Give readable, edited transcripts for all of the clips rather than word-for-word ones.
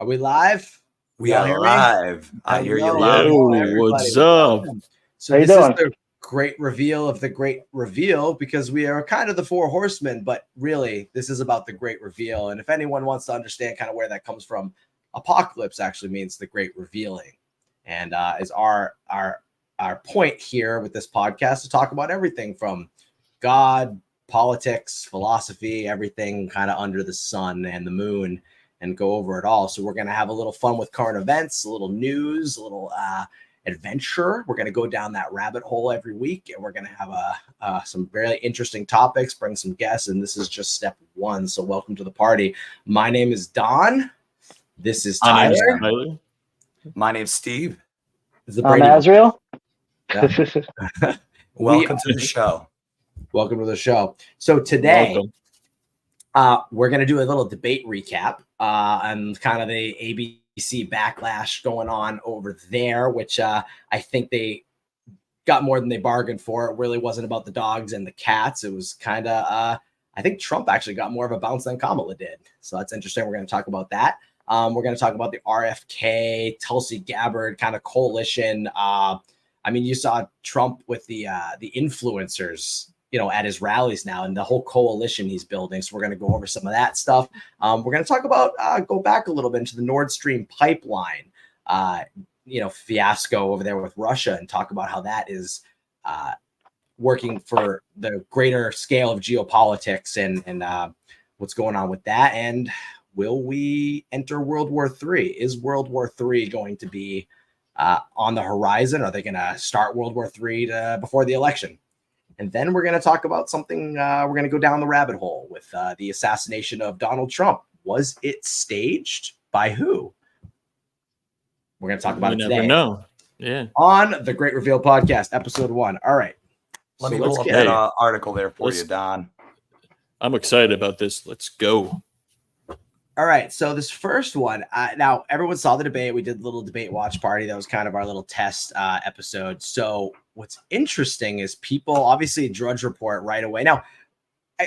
Are we live? We Y'all are hear me? live. I hear you Hello, loud. hello, Yo, everybody. what's up? Welcome. So How you this is doing? the great reveal of the great reveal because we are kind of the four horsemen, but really this is about the great reveal. And if anyone wants to understand kind of where that comes from, apocalypse actually means the great revealing, and is our point here with this podcast to talk about everything from God, politics, philosophy, everything kind of under the sun and the moon, and go over it all. So we're going to have a little fun with current events, a little news, a little adventure. We're going to go down that rabbit hole every week, and we're going to have some very interesting topics, bring some guests, and this is just step one. So welcome to the party. My name is Don. This is My name's Tyler. Tyler. My name's Steve. This is the I'm Brady. Azrael. Yeah. Welcome to the show. Welcome to the show. So today, Welcome. we're going to do a little debate recap on kind of the ABC backlash going on over there, which I think they got more than they bargained for. It really wasn't about the dogs and the cats. It was kind of, I think Trump actually got more of a bounce than Kamala did. So that's interesting. We're going to talk about that. We're going to talk about the RFK, Tulsi Gabbard kind of coalition. I mean, you saw Trump with the influencers, at his rallies now, and the whole coalition he's building. So we're going to go over some of that stuff. We're going to talk about, go back a little bit into the Nord Stream pipeline, fiasco over there with Russia, and talk about how that is working for the greater scale of geopolitics and what's going on with that. And will we enter World War III? Is World War III going to be on the horizon? Are they going to start World War III before the election? And then we're going to talk about something. We're going to go down the rabbit hole with the assassination of Donald Trump. Was it staged? By who? We're going to talk about it today. Never know. Yeah. On the Great Reveal Podcast, episode 1. All right. Let me pull up that article there for you, Don. I'm excited about this. Let's go. All right. So this first one, now everyone saw the debate. We did a little debate watch party. That was kind of our little test episode. So what's interesting is people obviously Drudge Report right away. Now,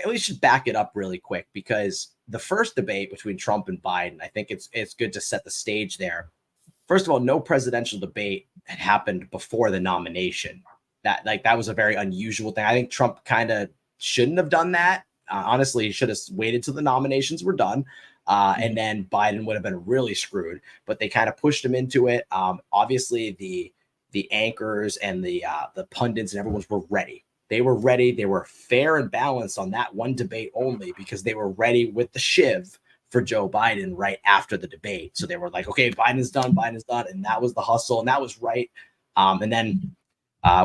we should back it up really quick because the first debate between Trump and Biden, I think it's good to set the stage there. First of all, no presidential debate had happened before the nomination. That was a very unusual thing. I think Trump kind of shouldn't have done that. Honestly, he should have waited till the nominations were done. And then Biden would have been really screwed, but they kind of pushed him into it. Obviously, the anchors and the pundits and everyone were ready. They were ready. They were fair and balanced on that one debate only because they were ready with the shiv for Joe Biden right after the debate. So they were like, okay, Biden's done. And that was the hustle. And that was right. And then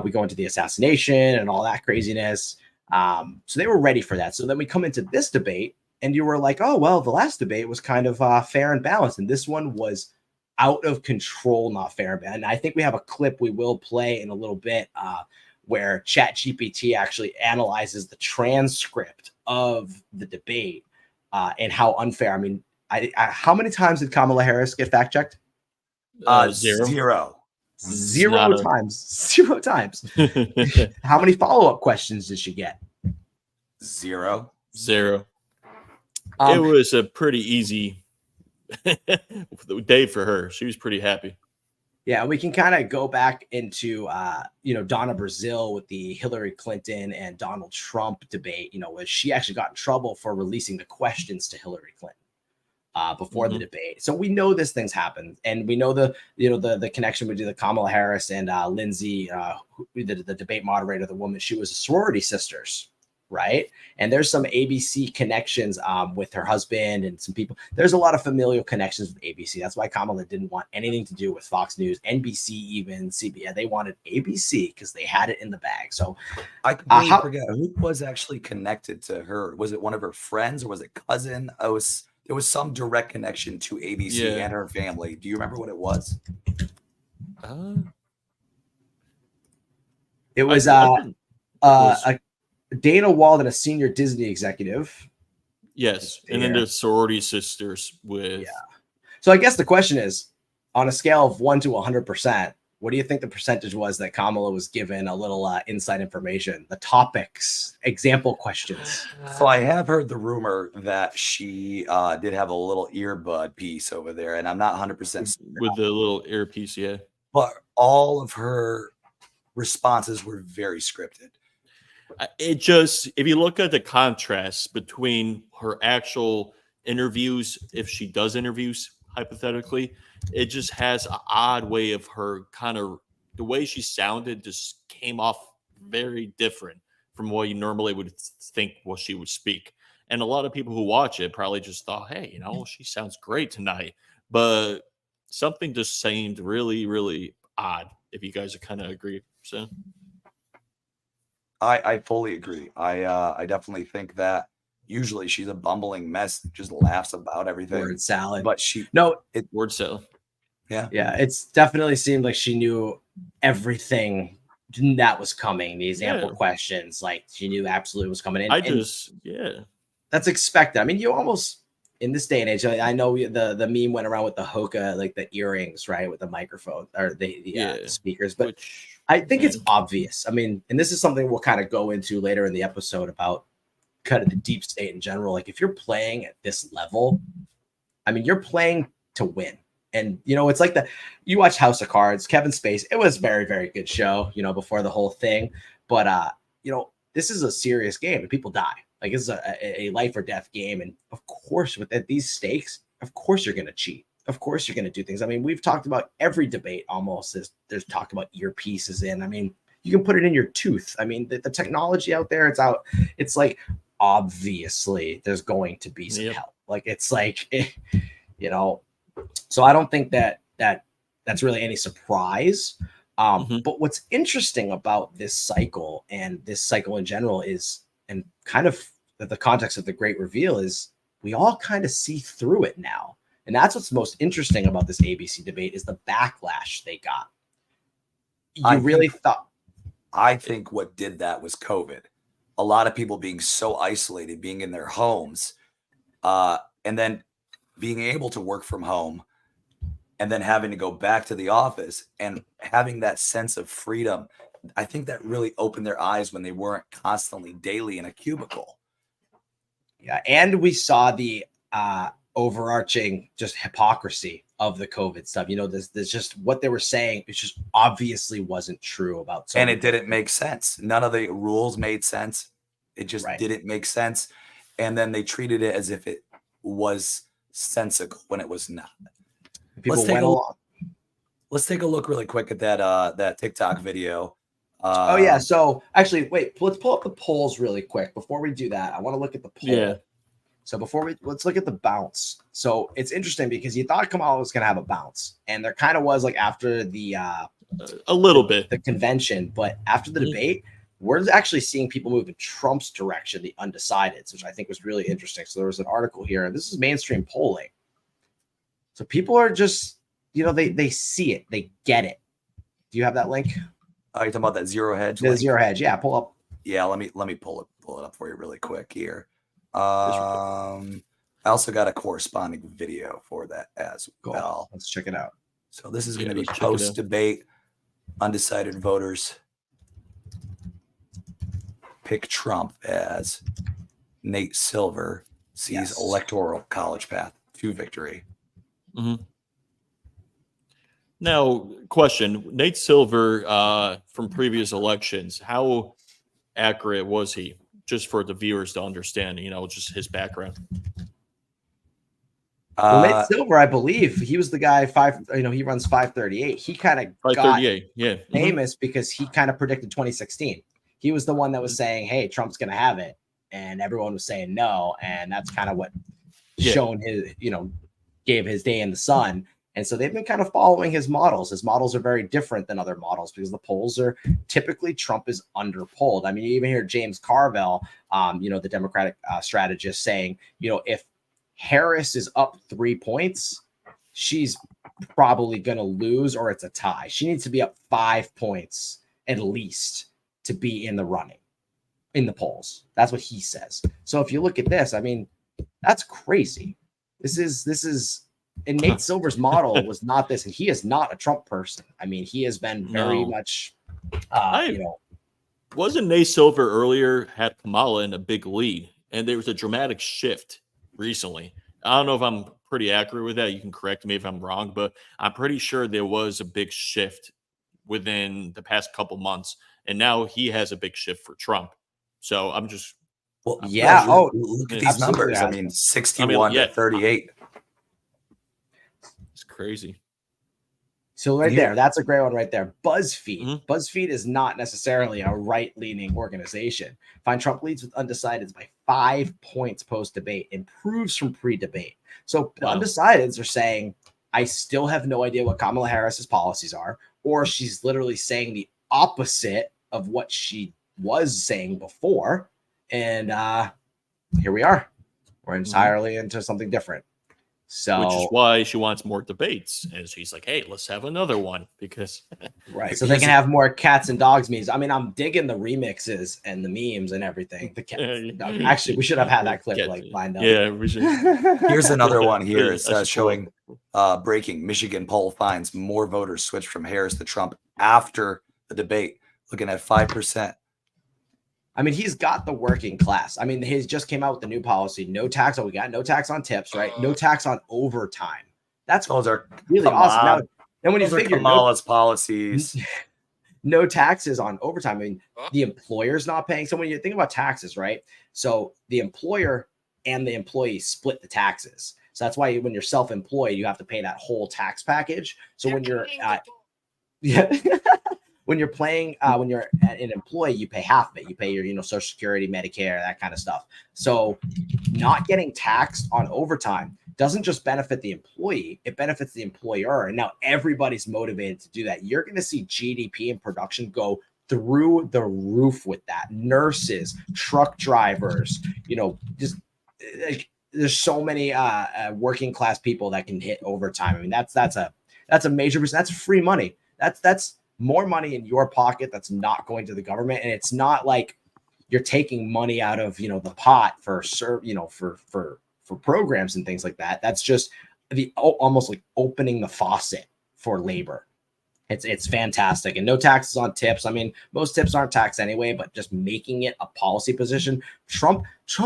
we go into the assassination and all that craziness. So they were ready for that. So then we come into this debate and you were like, oh, well, the last debate was kind of fair and balanced. And this one was out of control, not fair and balanced. And I think we have a clip we will play in a little bit where ChatGPT actually analyzes the transcript of the debate and how unfair. I mean, how many times did Kamala Harris get fact checked? Zero. Zero times. How many follow-up questions did she get? Zero. It was a pretty easy day for her. She was pretty happy. Yeah, we can kind of go back into, Donna Brazile with the Hillary Clinton and Donald Trump debate, where she actually got in trouble for releasing the questions to Hillary Clinton before the debate. So we know this thing's happened. And we know the connection between the Kamala Harris and Lindsay, the debate moderator, the woman, she was sorority sisters. Right. And there's some ABC connections with her husband and some people. There's a lot of familial connections with ABC. That's why Kamala didn't want anything to do with Fox News, NBC, even CBS. They wanted ABC because they had it in the bag. So I completely forget who was actually connected to her. Was it one of her friends or was it cousin? There was some direct connection to ABC and her family. Do you remember what it was? It was Dana Walden, a senior Disney executive. Yes. And then the sorority sisters with. Yeah. So I guess the question is, on a scale of 1 to 100%, what do you think the percentage was that Kamala was given a little inside information? The topics, example questions. So I have heard the rumor that she did have a little earbud piece over there, and I'm not 100% with the little earpiece, yeah. But all of her responses were very scripted. It just, if you look at the contrast between her actual interviews, if she does interviews, hypothetically, it just has an odd way of her kind of, the way she sounded just came off very different from what you normally would think what she would speak. And a lot of people who watch it probably just thought, hey, you know, she sounds great tonight. But something just seemed really, really odd, if you guys kind of agree. So I fully agree. I definitely think that usually she's a bumbling mess that just laughs about everything. Word salad. But she word salad. Yeah. It's definitely seemed like she knew everything that was coming. The example questions, like she knew absolutely was coming in. That's expected. I mean, you almost, in this day and age, I know the meme went around with the hookah, like the earrings, right, with the microphone or the speakers, but I think it's obvious. I mean, and this is something we'll kind of go into later in the episode about kind of the deep state in general. Like if you're playing at this level, I mean, you're playing to win. And, you know, it's like you watch House of Cards, Kevin Spacey. It was very, very good show, you know, before the whole thing. But, you know, this is a serious game and people die. Like it's a life or death game. And of course, with these stakes, of course, you're going to cheat. Of course, you're going to do things. I mean, we've talked about every debate almost. There's talk about earpieces in. I mean, you can put it in your tooth. I mean, the technology out there, it's out. It's like, obviously, there's going to be some help. Like, it's like, you know, so I don't think that's really any surprise. But what's interesting about this cycle and this cycle in general is, and kind of the context of the great reveal is, we all kind of see through it now. And that's what's most interesting about this ABC debate is the backlash they got. I think what did that was COVID. A lot of people being so isolated, being in their homes, and then being able to work from home, and then having to go back to the office and having that sense of freedom. I think that really opened their eyes when they weren't constantly daily in a cubicle. Yeah. And we saw the overarching just hypocrisy of the COVID stuff. You know, there's just what they were saying. It just obviously wasn't true about. And it didn't make sense. None of the rules made sense. It just didn't make sense. And then they treated it as if it was sensical when it was not. Let's take a look really quick at that TikTok video. So actually, wait, let's pull up the polls really quick. Before we do that, I want to look at the poll. Yeah. So let's look at the bounce. So it's interesting because you thought Kamala was going to have a bounce, and there kind of was like after the a little bit the convention, but after the debate, we're actually seeing people move in Trump's direction, the undecideds, which I think was really interesting. So there was an article here, and this is mainstream polling. So people are just, you know, they see it, they get it. Do you have that link? Oh, you're talking about that Zero Hedge? The Zero Hedge, yeah. Pull up. Yeah, let me pull it up for you really quick here. I also got a corresponding video for that as well. Let's check it out. So this is going to be post-debate. Undecided voters pick Trump as Nate Silver sees electoral college path to victory. Now, question: Nate Silver from previous elections, how accurate was he? Just for the viewers to understand, you know, just his background. Nate Silver, I believe he was the guy he runs 538. He kind of got famous because he kind of predicted 2016. He was the one that was saying, hey, Trump's going to have it. And everyone was saying no. And that's kind of what shown his, you know, gave his day in the sun. And so they've been kind of following his models. His models are very different than other models because the polls are typically Trump is underpolled. I mean, you even hear James Carville, you know, the Democratic strategist saying, you know, if Harris is up 3 points, she's probably going to lose or it's a tie. She needs to be up 5 points at least to be in the running in the polls. That's what he says. So if you look at this, I mean, that's crazy. This is And Nate Silver's model was not this, and he is not a Trump person. I mean, he has been very much, Wasn't Nate Silver earlier had Kamala in a big lead, and there was a dramatic shift recently. I don't know if I'm pretty accurate with that. You can correct me if I'm wrong, but I'm pretty sure there was a big shift within the past couple months, and now he has a big shift for Trump. So I'm just Well, yeah. Look at these absolutely. numbers. I mean, 61 to 38. It's crazy. So there, that's a great one right there. BuzzFeed. BuzzFeed is not necessarily a right-leaning organization. Find Trump leads with undecideds by 5 points post-debate, improves from pre-debate. So the undecideds are saying, I still have no idea what Kamala Harris's policies are, or she's literally saying the opposite of what she was saying before. And here we are. We're entirely into something different. So, which is why she wants more debates. And she's like, hey, let's have another one because right. So they can have more cats and dogs memes. I mean, I'm digging the remixes and the memes and everything. The cats. Actually, we should have had that clip lined up. Yeah, we should. Here's another one here. It's showing breaking. Michigan poll finds more voters switched from Harris to Trump after the debate, looking at 5%. I mean, he's got the working class. I mean, he's just came out with the new policy, no tax. We got no tax on tips, right? No tax on overtime. Those are really awesome. Now, then when you figure Kamala's policies, no taxes on overtime. I mean, the employer's not paying. So when you think about taxes, right? So the employer and the employee split the taxes. So that's why when you're self-employed, you have to pay that whole tax package. So when you're when you're playing, when you're an employee, you pay half of it. You pay your, Social Security, Medicare, that kind of stuff. So not getting taxed on overtime doesn't just benefit the employee, it benefits the employer. And now everybody's motivated to do that. You're going to see GDP and production go through the roof with that. Nurses, truck drivers, just there's so many working class people that can hit overtime. I mean, that's a major percent. That's free money. That's more money in your pocket that's not going to the government. And it's not like you're taking money out of, the pot for programs and things like that. That's just almost like opening the faucet for labor. It's fantastic. And no taxes on tips. I mean, most tips aren't taxed anyway, but just making it a policy position. Trump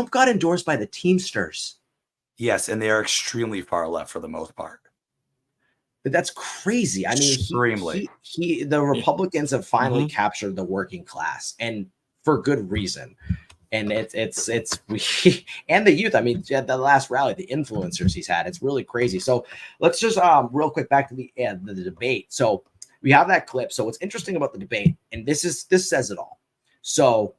got endorsed by the Teamsters. Yes, and they are extremely far left for the most part. But that's crazy. I mean, extremely. The Republicans have finally captured the working class, and for good reason. And it's we and the youth. I mean, at the last rally, the influencers he's had, it's really crazy. So let's just real quick back to the debate. So we have that clip. So what's interesting about the debate, and this says it all. So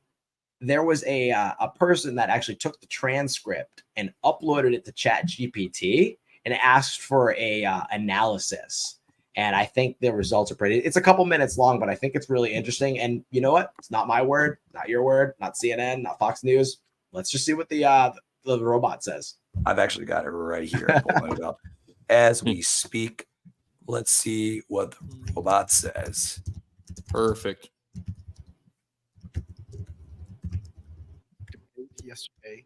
there was a person that actually took the transcript and uploaded it to ChatGPT and asked for a analysis. And I think the results are it's a couple minutes long, but I think it's really interesting. And you know what? It's not my word, not your word, not CNN, not Fox News. Let's just see what the robot says. I've actually got it right here. Pulling it up as we speak. Let's see what the robot says. Perfect. Yesterday,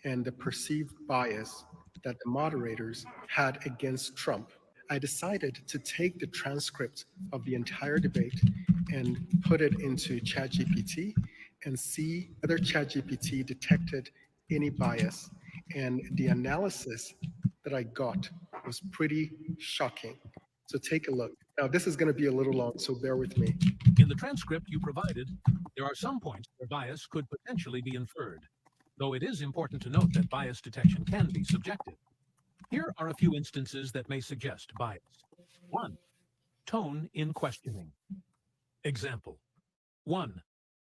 and the perceived bias that the moderators had against Trump, I decided to take the transcript of the entire debate and put it into ChatGPT and see whether ChatGPT detected any bias. And the analysis that I got was pretty shocking. So take a look. Now, this is going to be a little long, so bear with me. In the transcript you provided, there are some points where bias could potentially be inferred, though it is important to note that bias detection can be subjective. Here are a few instances that may suggest bias. 1. Tone in questioning. Example. 1.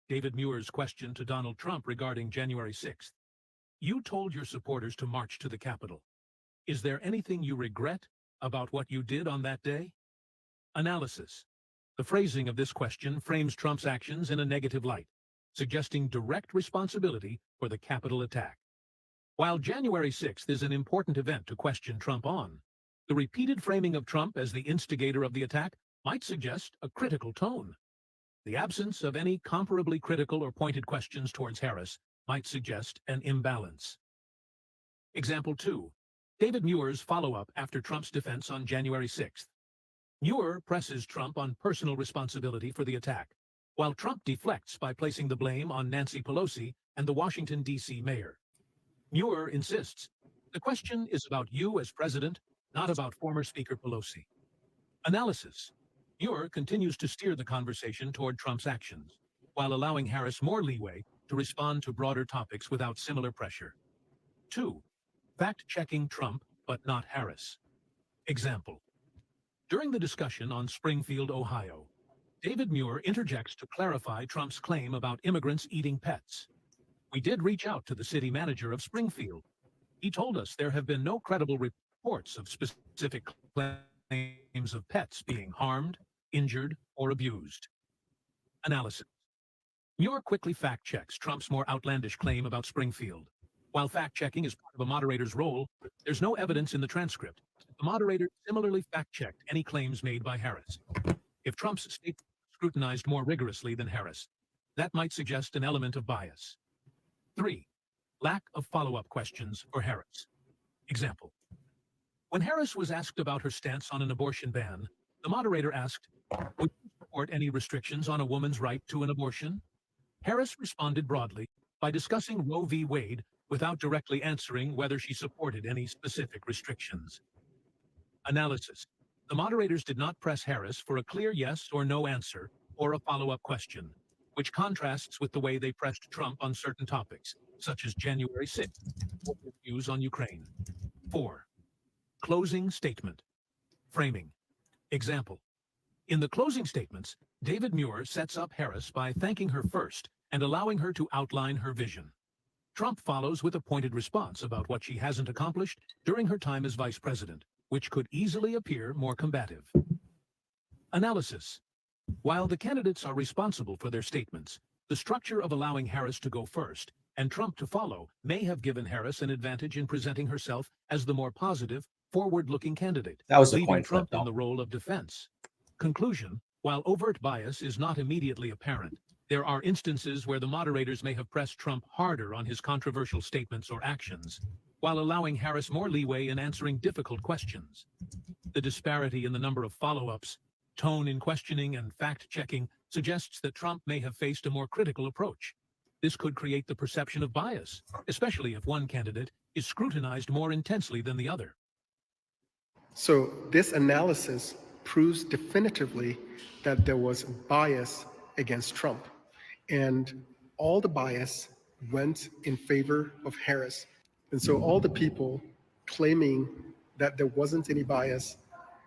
David Muir's question to Donald Trump regarding January 6th. You told your supporters to march to the Capitol. Is there anything you regret about what you did on that day? Analysis. The phrasing of this question frames Trump's actions in a negative light, suggesting direct responsibility for the Capitol attack. While January 6th is an important event to question Trump on, the repeated framing of Trump as the instigator of the attack might suggest a critical tone. The absence of any comparably critical or pointed questions towards Harris might suggest an imbalance. Example 2. David Muir's follow-up after Trump's defense on January 6th. Muir presses Trump on personal responsibility for the attack, while Trump deflects by placing the blame on Nancy Pelosi and the Washington, D.C. mayor. Muir insists, the question is about you as president, not about former Speaker Pelosi. Analysis. Muir continues to steer the conversation toward Trump's actions, while allowing Harris more leeway to respond to broader topics without similar pressure. 2. Fact-checking Trump, but not Harris. Example. During the discussion on Springfield, Ohio, David Muir interjects to clarify Trump's claim about immigrants eating pets. We did reach out to the city manager of Springfield. He told us there have been no credible reports of specific claims of pets being harmed, injured, or abused. Analysis. Muir quickly fact-checks Trump's more outlandish claim about Springfield. While fact-checking is part of a moderator's role, there's no evidence in the transcript. The moderator similarly fact-checked any claims made by Harris. If Trump's statement was scrutinized more rigorously than Harris, that might suggest an element of bias. 3. Lack of follow-up questions for Harris. Example. When Harris was asked about her stance on an abortion ban, the moderator asked, would you support any restrictions on a woman's right to an abortion? Harris responded broadly by discussing Roe v. Wade without directly answering whether she supported any specific restrictions. Analysis. The moderators did not press Harris for a clear yes or no answer or a follow-up question, which contrasts with the way they pressed Trump on certain topics, such as January 6th, or his views on Ukraine. 4. Closing statement. Framing. Example. In the closing statements, David Muir sets up Harris by thanking her first and allowing her to outline her vision. Trump follows with a pointed response about what she hasn't accomplished during her time as vice president, which could easily appear more combative. Analysis. While the candidates are responsible for their statements, the structure of allowing Harris to go first and Trump to follow may have given Harris an advantage in presenting herself as the more positive, forward-looking candidate, That was a leaving coin flip, Trump in though. the role of defense. Conclusion. While overt bias is not immediately apparent, there are instances where the moderators may have pressed Trump harder on his controversial statements or actions, while allowing Harris more leeway in answering difficult questions. The disparity in the number of follow-ups, tone in questioning, and fact-checking suggests that Trump may have faced a more critical approach. This could create the perception of bias, especially if one candidate is scrutinized more intensely than the other. So this analysis proves definitively that there was bias against Trump, and all the bias went in favor of Harris. And so all the people claiming that there wasn't any bias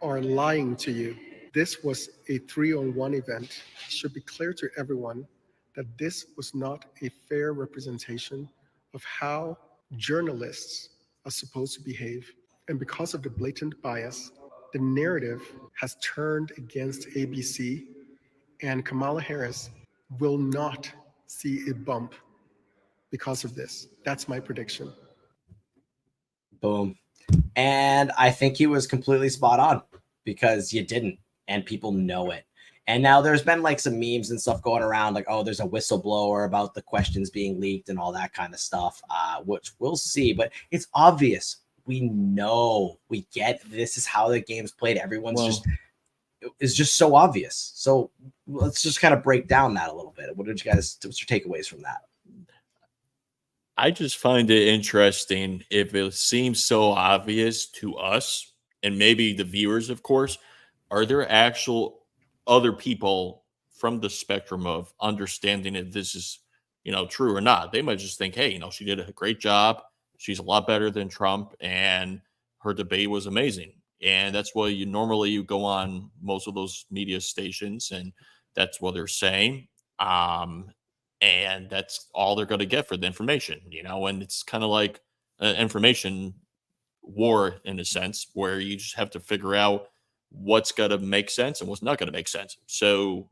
are lying to you. This was a 3-on-1 event. It should be clear to everyone that this was not a fair representation of how journalists are supposed to behave. And because of the blatant bias, the narrative has turned against ABC, and Kamala Harris will not see a bump because of this. That's my prediction. Boom. And I think he was completely spot on because you didn't, and people know it. And now there's been like some memes and stuff going around, like, oh, there's a whistleblower about the questions being leaked and all that kind of stuff, which we'll see. But it's obvious. We know, we get this is how the game's played. Everyone's it's just so obvious. So let's just kind of break down that a little bit. What's your takeaways from that? I just find it interesting if it seems so obvious to us and maybe the viewers, of course, are there actual other people from the spectrum of understanding if this is, true or not? They might just think, hey, she did a great job. She's a lot better than Trump and her debate was amazing. And that's why you go on most of those media stations and that's what they're saying. And that's all they're going to get for the information, and it's kind of like an information war in a sense where you just have to figure out what's going to make sense and what's not going to make sense. So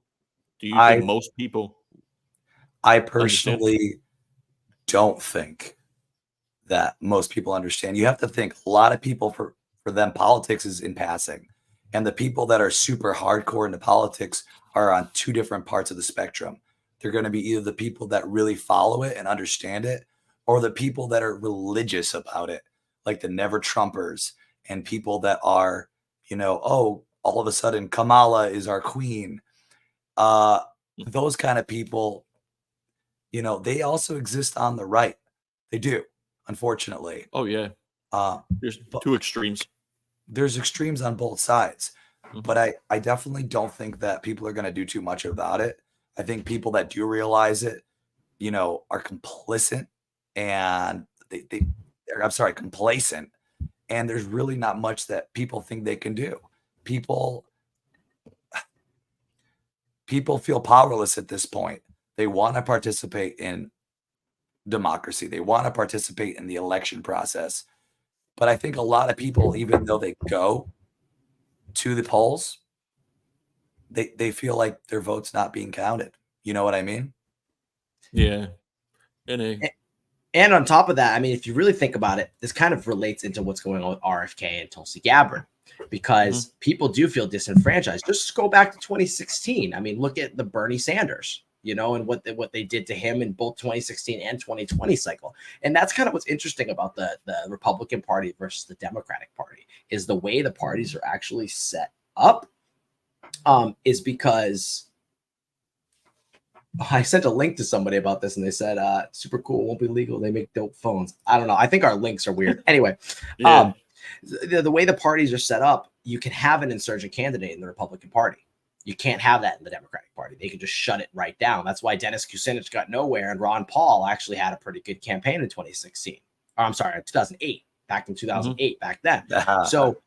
do you think most people I personally don't think that most people understand. You have to think a lot of people, for them, politics is in passing. And the people that are super hardcore into politics are on two different parts of the spectrum. They're going to be either the people that really follow it and understand it, or the people that are religious about it. like the Never Trumpers and people that are, oh, all of a sudden Kamala is our queen. Those kind of people, they also exist on the right. They do, unfortunately. Oh yeah. There's two extremes. There's extremes on both sides. But I definitely don't think that people are going to do too much about it. I think people that do realize it, are complicit and they're complacent. And there's really not much that people think they can do. People feel powerless at this point. They want to participate in democracy. They want to participate in the election process. But I think a lot of people, even though they go to the polls, they feel like their vote's not being counted. You know what I mean? Yeah. And on top of that, I mean, if you really think about it, this kind of relates into what's going on with RFK and Tulsi Gabbard, because people do feel disenfranchised. Just go back to 2016. I mean, look at the Bernie Sanders, and what they did to him in both 2016 and 2020 cycle. And that's kind of what's interesting about the Republican Party versus the Democratic Party, is the way the parties are actually set up, is because I sent a link to somebody about this and they said, super cool, won't be legal. They make dope phones. I don't know. I think our links are weird. Anyway, the way the parties are set up, you can have an insurgent candidate in the Republican Party. You can't have that in the Democratic Party. They can just shut it right down. That's why Dennis Kucinich got nowhere, and Ron Paul actually had a pretty good campaign in 2016. Or I'm sorry, 2008. Back in 2008, back then. So,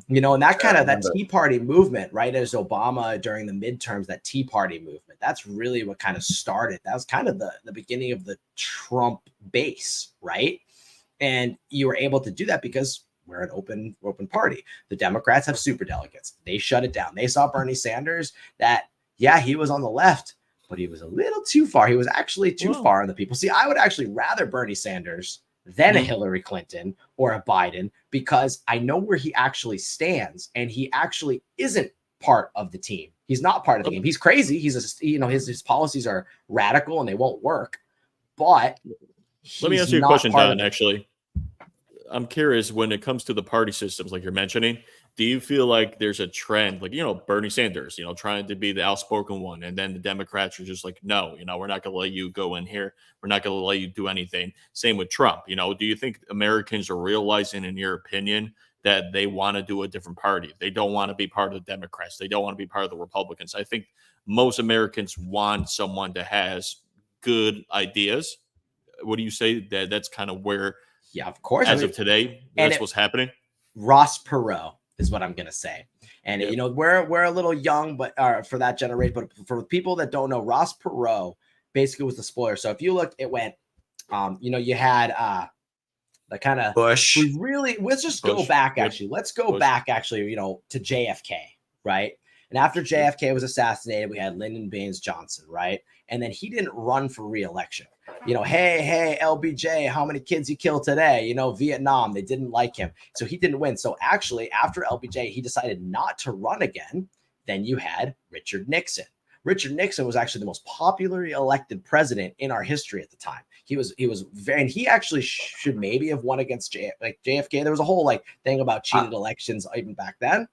and that kind of that Tea Party movement, right, as Obama during the midterms, that Tea Party movement, that's really what kind of started. That was kind of the beginning of the Trump base, right? And you were able to do that because we're an open party. The Democrats have super delegates. They shut it down. They saw Bernie Sanders that, he was on the left, but he was a little too far. He was actually too far on the people. See, I would actually rather Bernie Sanders than a Hillary Clinton or a Biden, because I know where he actually stands, and he actually isn't part of the team. He's not part of the game. He's crazy. He's his policies are radical and they won't work. But let me ask you a question, Don. Actually, I'm curious, when it comes to the party systems, like you're mentioning, do you feel like there's a trend, like, Bernie Sanders, trying to be the outspoken one, and then the Democrats are just like, no, we're not going to let you go in here. We're not going to let you do anything. Same with Trump. Do you think Americans are realizing, in your opinion, that they want to do a different party? They don't want to be part of the Democrats. They don't want to be part of the Republicans. I think most Americans want someone that has good ideas. What do you say? That's kind of where, of course, as of today, that's what's happening. Ross Perot is what I'm going to say. And, we're a little young, but for that generation, but for people that don't know, Ross Perot basically was the spoiler. So if you look, it went, you had the kind of Bush. Let's just go back, actually. Let's go back, actually, to JFK, right? And after JFK was assassinated, we had Lyndon Baines Johnson, right? And then he didn't run for re-election. Hey, LBJ, how many kids you killed today? Vietnam, they didn't like him. So he didn't win. So actually, after LBJ, he decided not to run again. Then you had Richard Nixon. Richard Nixon was actually the most popularly elected president in our history at the time. He was very, and he actually should maybe have won against JFK. There was a whole thing about cheated elections even back then.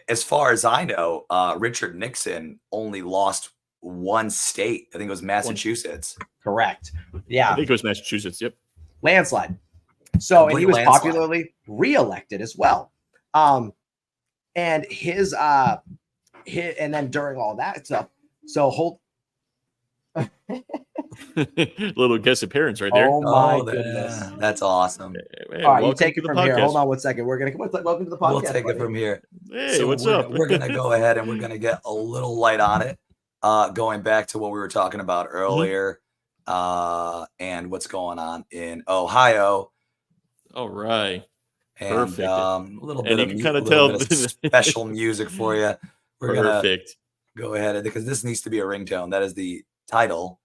As far as I know, Richard Nixon only lost one state. I think it was Massachusetts. Correct. Yeah. I think it was Massachusetts. Yep. Landslide. So, and he was popularly reelected as well. And and then during all that stuff, little guest appearance right there. Oh my goodness. That's awesome. Hey, all right, you take it from here. Hold on 1 second. We're going to welcome to the podcast. We'll take it from here. Hey, what's up? We're going to go ahead and we're going to get a little light on it. Going back to what we were talking about earlier, and what's going on in Ohio. All right. And perfect. A little bit of special music for you. We're perfect. Gonna go ahead, because this needs to be a ringtone. That is the title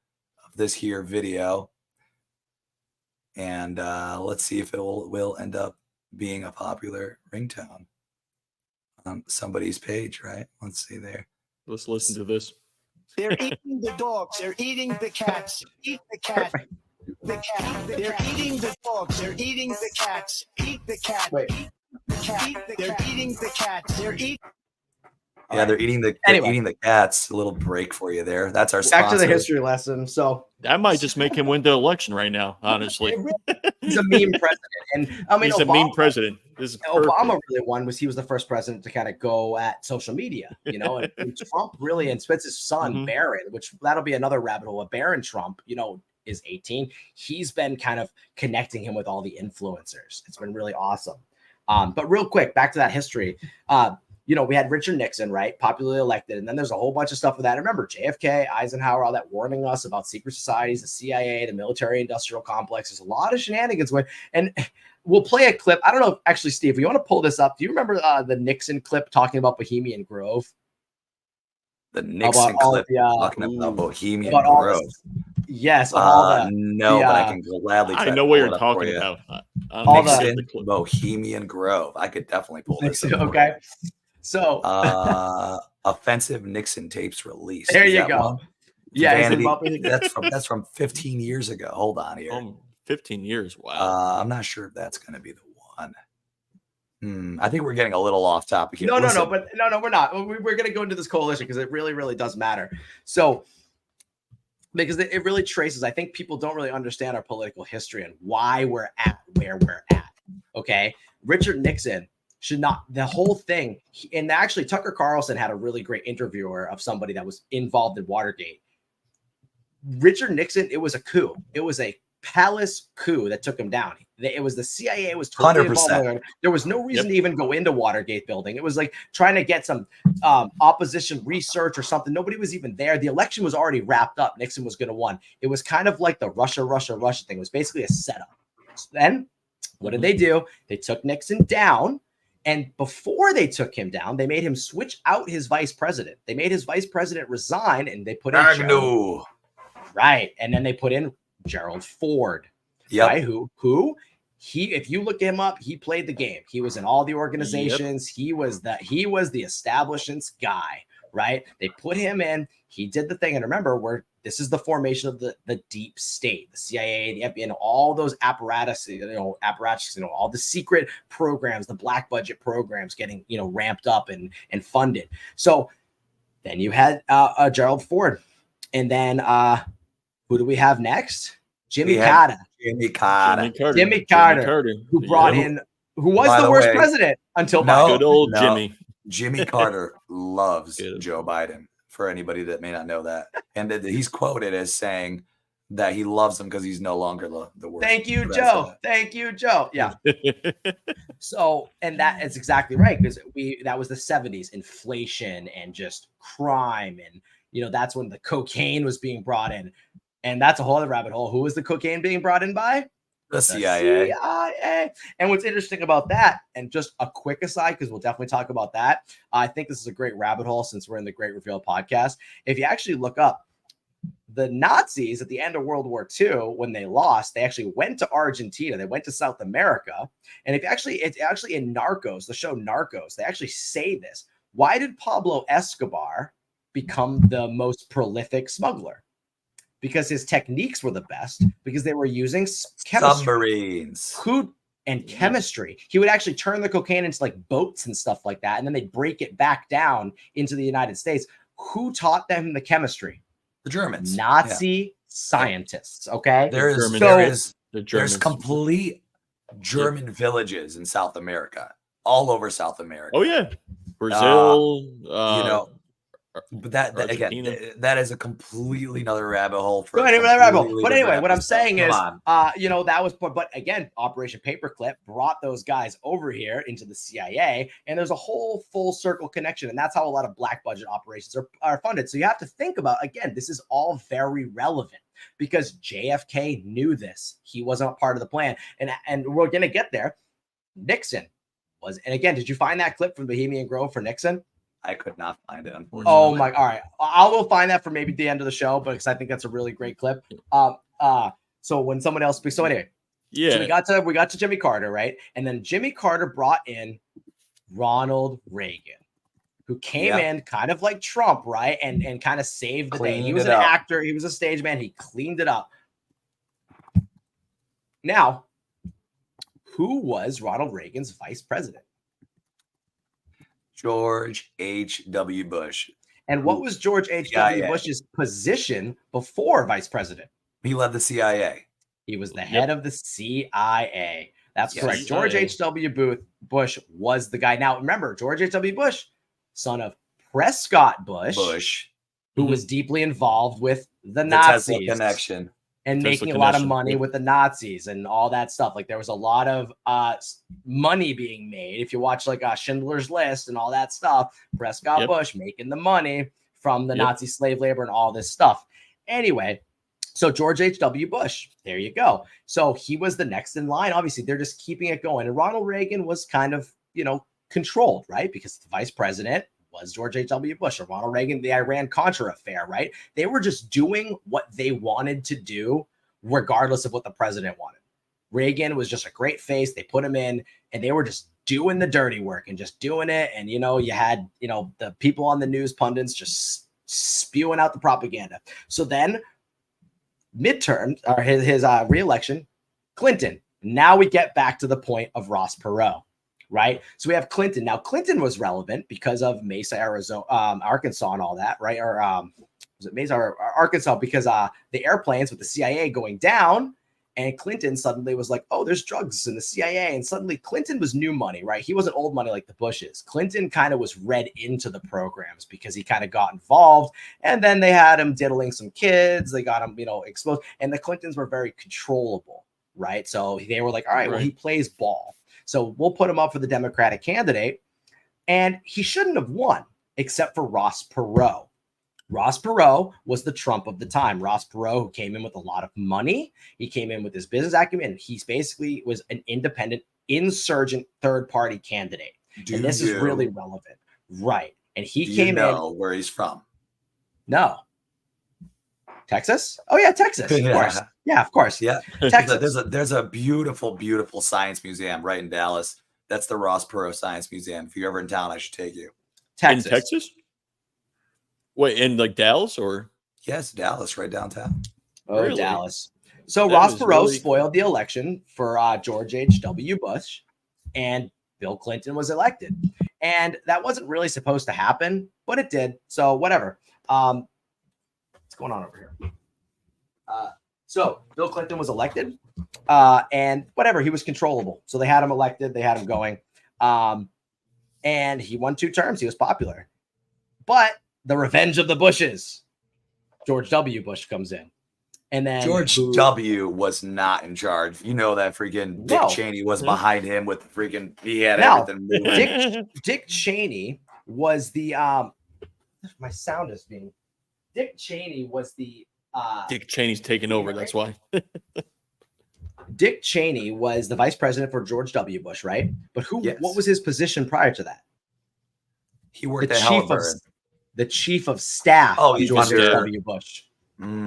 of this here video. And let's see if it will end up being a popular ringtone on somebody's page, right? Let's see there. Let's listen to this. They're eating the dogs. They're eating the cats. Eat the cat. The cat. They're eating the dogs. They're eating the cats. Eat the cat. Wait. They're eating the cats. They're eating. Yeah, they're eating the Anyway. eating the cats. A little break for you there. That's our Back to the sponsor. history lesson. So That might just make him win the election right now, honestly. he's a meme president, and I mean, He's a Obama, meme president. This is perfect. Obama really won was he was the first president to kind of go at social media, you know, and Trump really, and Spitz's son, Mhm. Barron, which that'll be another rabbit hole. Barron Trump, you know, is 18. He's been kind of connecting him with all the influencers. It's been really awesome. But real quick, back to that history. You know, we had Richard Nixon, right? Popularly elected. And then there's a whole bunch of stuff with that. Remember, JFK, Eisenhower, all that warning us about secret societies, the CIA, the military industrial complex. There's a lot of shenanigans with. And we'll play a clip. I don't know, actually, Steve, you want to pull this up? Do you remember the Nixon clip talking about Bohemian Grove? The Nixon clip talking about Bohemian Grove. Yes. All no, but I can gladly. I know what you're talking about. Nixon, Bohemian Grove. I could definitely pull this up. Okay. So offensive Nixon tapes released. There you go. Yeah, that's from 15 years ago. Hold on here. 15 years. Wow. I'm not sure if that's going to be the one. I think we're getting a little off topic here. No, we're not. We're going to go into this coalition because it really, really does matter. So, because it really traces, I think people don't really understand our political history and why we're at where we're at. Okay. Richard Nixon should not, the whole thing. And actually, Tucker Carlson had a really great interviewer of somebody that was involved in Watergate. Richard Nixon, it was a coup. It was a palace coup that took him down. It was the CIA was totally 100%. involved. There was no reason to even go into Watergate building. It was like trying to get some opposition research or something. Nobody was even there. The election was already wrapped up. Nixon was going to win. It was kind of like the Russia thing. It was basically a setup. So then what did they do? They took Nixon down. And before they took him down, they made him switch out his vice president. They made his vice president resign, and they put in Gerald, right. And then they put in Gerald Ford. Yep. Right? Who he, if you look him up, he played the game. He was in all the organizations. Yep. He was the establishments guy, right? They put him in. He did the thing. And remember, this is the formation of the deep state, the CIA, the FBI, all those apparatus, all the secret programs, the black budget programs getting, ramped up and funded. So then you had Gerald Ford. And then who do we have next? Jimmy Carter, who brought in, who was the worst president until good old Jimmy. Jimmy Carter loves Joe Biden, for anybody that may not know that. And he's quoted as saying that he loves him because he's no longer the worst. Thank you, Joe. Thank you, Joe. Yeah. So, and that is exactly right, because that was the 70s, inflation and just crime. And, that's when the cocaine was being brought in. And that's a whole other rabbit hole. Who was the cocaine being brought in by? The CIA. And what's interesting about that, and just a quick aside, because we'll definitely talk about that. I think this is a great rabbit hole since we're in the Great Reveal podcast. If you actually look up the Nazis at the end of World War II, when they lost, they actually went to Argentina. They went to South America. And it's actually in Narcos, the show Narcos, they actually say this. Why did Pablo Escobar become the most prolific smuggler? Because his techniques were the best, because they were using submarines, and chemistry. He would actually turn the cocaine into like boats and stuff like that, and then they'd break it back down into the United States. Who taught them the chemistry? The Germans. Nazi scientists. Okay. There's complete German villages in South America, all over South America. Oh yeah. Brazil, but that again, that is a completely another rabbit hole. But anyway, what I'm saying is, that was, but again, Operation Paperclip brought those guys over here into the CIA, and there's a whole full circle connection, and that's how a lot of black budget operations are funded. So you have to think about, again, this is all very relevant because JFK knew this. He wasn't a part of the plan, and we're gonna get there. Nixon was, and again, did you find that clip from Bohemian Grove for Nixon? I could not find it, unfortunately. Oh my! All right, I will find that for maybe the end of the show, because I think that's a really great clip. So when someone else speaks, so anyway, so we got to Jimmy Carter, right? And then Jimmy Carter brought in Ronald Reagan, who came in kind of like Trump, right? And kind of saved the day. He was an actor, he was a stage man, he cleaned it up. Now, who was Ronald Reagan's vice president? George H.W. Bush. And what was George H.W. CIA. Bush's position before vice president? He led the CIA. He was the head of the CIA. That's Yes. correct. George CIA. H.W. Bush was the guy. Now, remember, George H.W. Bush, son of Prescott Bush, who was deeply involved with the Nazis. Tesla connection. And Tesla making a lot of connection, money yep. with the Nazis and all that stuff. Like there was a lot of money being made. If you watch like Schindler's List and all that stuff, Prescott Bush making the money from the Nazi slave labor and all this stuff. Anyway, so George H.W. Bush, there you go. So he was the next in line. Obviously, they're just keeping it going. And Ronald Reagan was kind of, controlled, right? Because the vice president was George H.W. Bush, or Ronald Reagan, the Iran-Contra affair, right? They were just doing what they wanted to do, regardless of what the president wanted. Reagan was just a great face. They put him in, and they were just doing the dirty work and just doing it. And, you had, the people on the news, pundits, just spewing out the propaganda. So then midterm, or his re-election, Clinton. Now we get back to the point of Ross Perot. Right. So we have Clinton. Now, Clinton was relevant because of Mesa, Arizona, Arkansas and all that. Right. Or was it Mesa or Arkansas? Because the airplanes with the CIA going down, and Clinton suddenly was like, oh, there's drugs in the CIA. And suddenly Clinton was new money. Right. He wasn't old money like the Bushes. Clinton kind of was read into the programs because he kind of got involved. And then they had him diddling some kids. They got him, exposed. And the Clintons were very controllable. Right. So they were like, all right, well, he plays ball. So we'll put him up for the Democratic candidate, and he shouldn't have won except for Ross Perot. Ross Perot was the Trump of the time. Ross Perot, who came in with a lot of money. He came in with his business acumen. And he basically was an independent, insurgent, third-party candidate. And this is really relevant. Right. And he came in. Where he's from? No. Texas? Oh, yeah, Texas. Of course. Yeah, of course. Yeah. Texas. There's a beautiful, beautiful science museum right in Dallas. That's the Ross Perot Science Museum. If you're ever in town, I should take you. Texas. In Texas? Wait, in like Dallas or? Yes, Dallas, right downtown. Oh, really? Dallas. So Ross Perot spoiled the election for George H.W. Bush, and Bill Clinton was elected. And that wasn't really supposed to happen, but it did. So whatever. What's going on over here? So Bill Clinton was elected, and whatever, he was controllable. So they had him elected, they had him going, and he won 2 terms. He was popular. But the revenge of the Bushes, George W. Bush comes in. And then George W. was not in charge. You know that freaking Dick Cheney was behind him with the freaking, he had everything moving. Dick Cheney was the, my sound is being, Dick Cheney was the, Dick Cheney's taking over. That's why. Dick Cheney was the vice president for George W. Bush, right? But what was his position prior to that? He worked at Halliburton. The chief of staff of George W. Bush.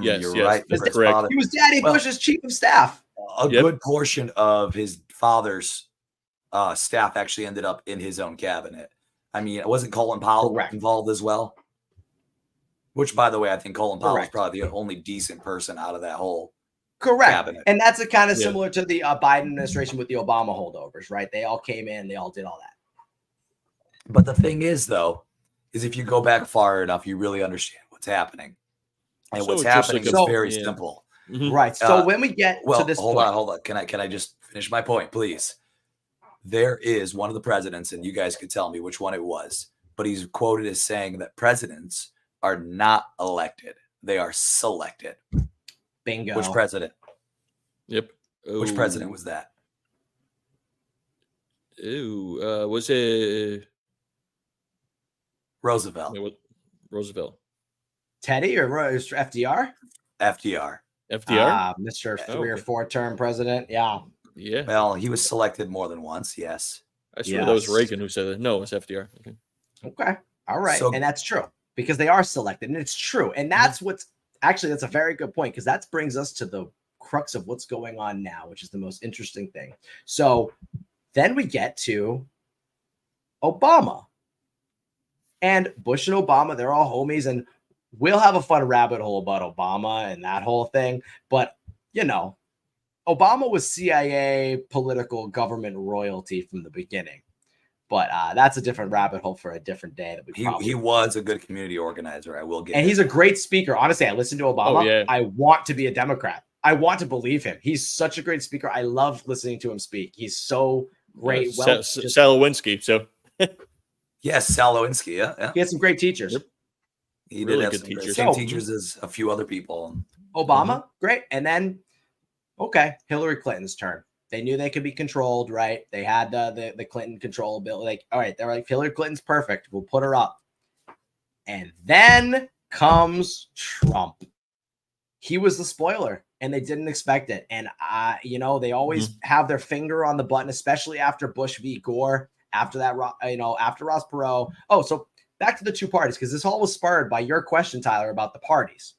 Yes, you're right. That's correct. He was Daddy Bush's chief of staff. A good portion of his father's staff actually ended up in his own cabinet. I mean, wasn't Colin Powell involved as well? Which, by the way, I think Colin Powell is probably the only decent person out of that whole cabinet. And that's a kind of similar to the Biden administration with the Obama holdovers, right? They all came in, they all did all that. But the thing is, though, is if you go back far enough, you really understand what's happening. And what's happening is very simple. Right. So when we get to this hold on. Can I just finish my point, please? There is one of the presidents, and you guys could tell me which one it was, but he's quoted as saying that presidents are not elected. They are selected. Bingo. Which president? Yep. Which president was that? Was it Roosevelt? Roosevelt. Teddy or FDR? FDR. Mr. 3 or 4 term president. Yeah. Yeah. Well, he was selected more than once. Yes. I swear that was Reagan who said that. No, it's FDR. Okay. All right. And that's true because they are selected, and it's true. And that's that's a very good point because that brings us to the crux of what's going on now, which is the most interesting thing. So then we get to Obama. And Bush and Obama, they're all homies, and we'll have a fun rabbit hole about Obama and that whole thing. But, Obama was CIA political government royalty from the beginning. But that's a different rabbit hole for a different day. That he was a good community organizer. I will get. And he's a great speaker. Honestly, I listened to Obama. Oh, yeah. I want to be a Democrat. I want to believe him. He's such a great speaker. I love listening to him speak. He's so great. Salowinski. So yes, Salowinski. Yeah. He had some great teachers. Yep. He Really did have good some teachers. same teachers as a few other people. Obama, great. And then, okay, Hillary Clinton's turn. They knew they could be controlled, right? They had the Clinton control bill. Like, all right, they're like, Hillary Clinton's perfect. We'll put her up. And then comes Trump. He was the spoiler, and they didn't expect it. And, they always have their finger on the button, especially after Bush v. Gore, after that, after Ross Perot. Oh, so back to the two parties, because this all was spurred by your question, Tyler, about the parties.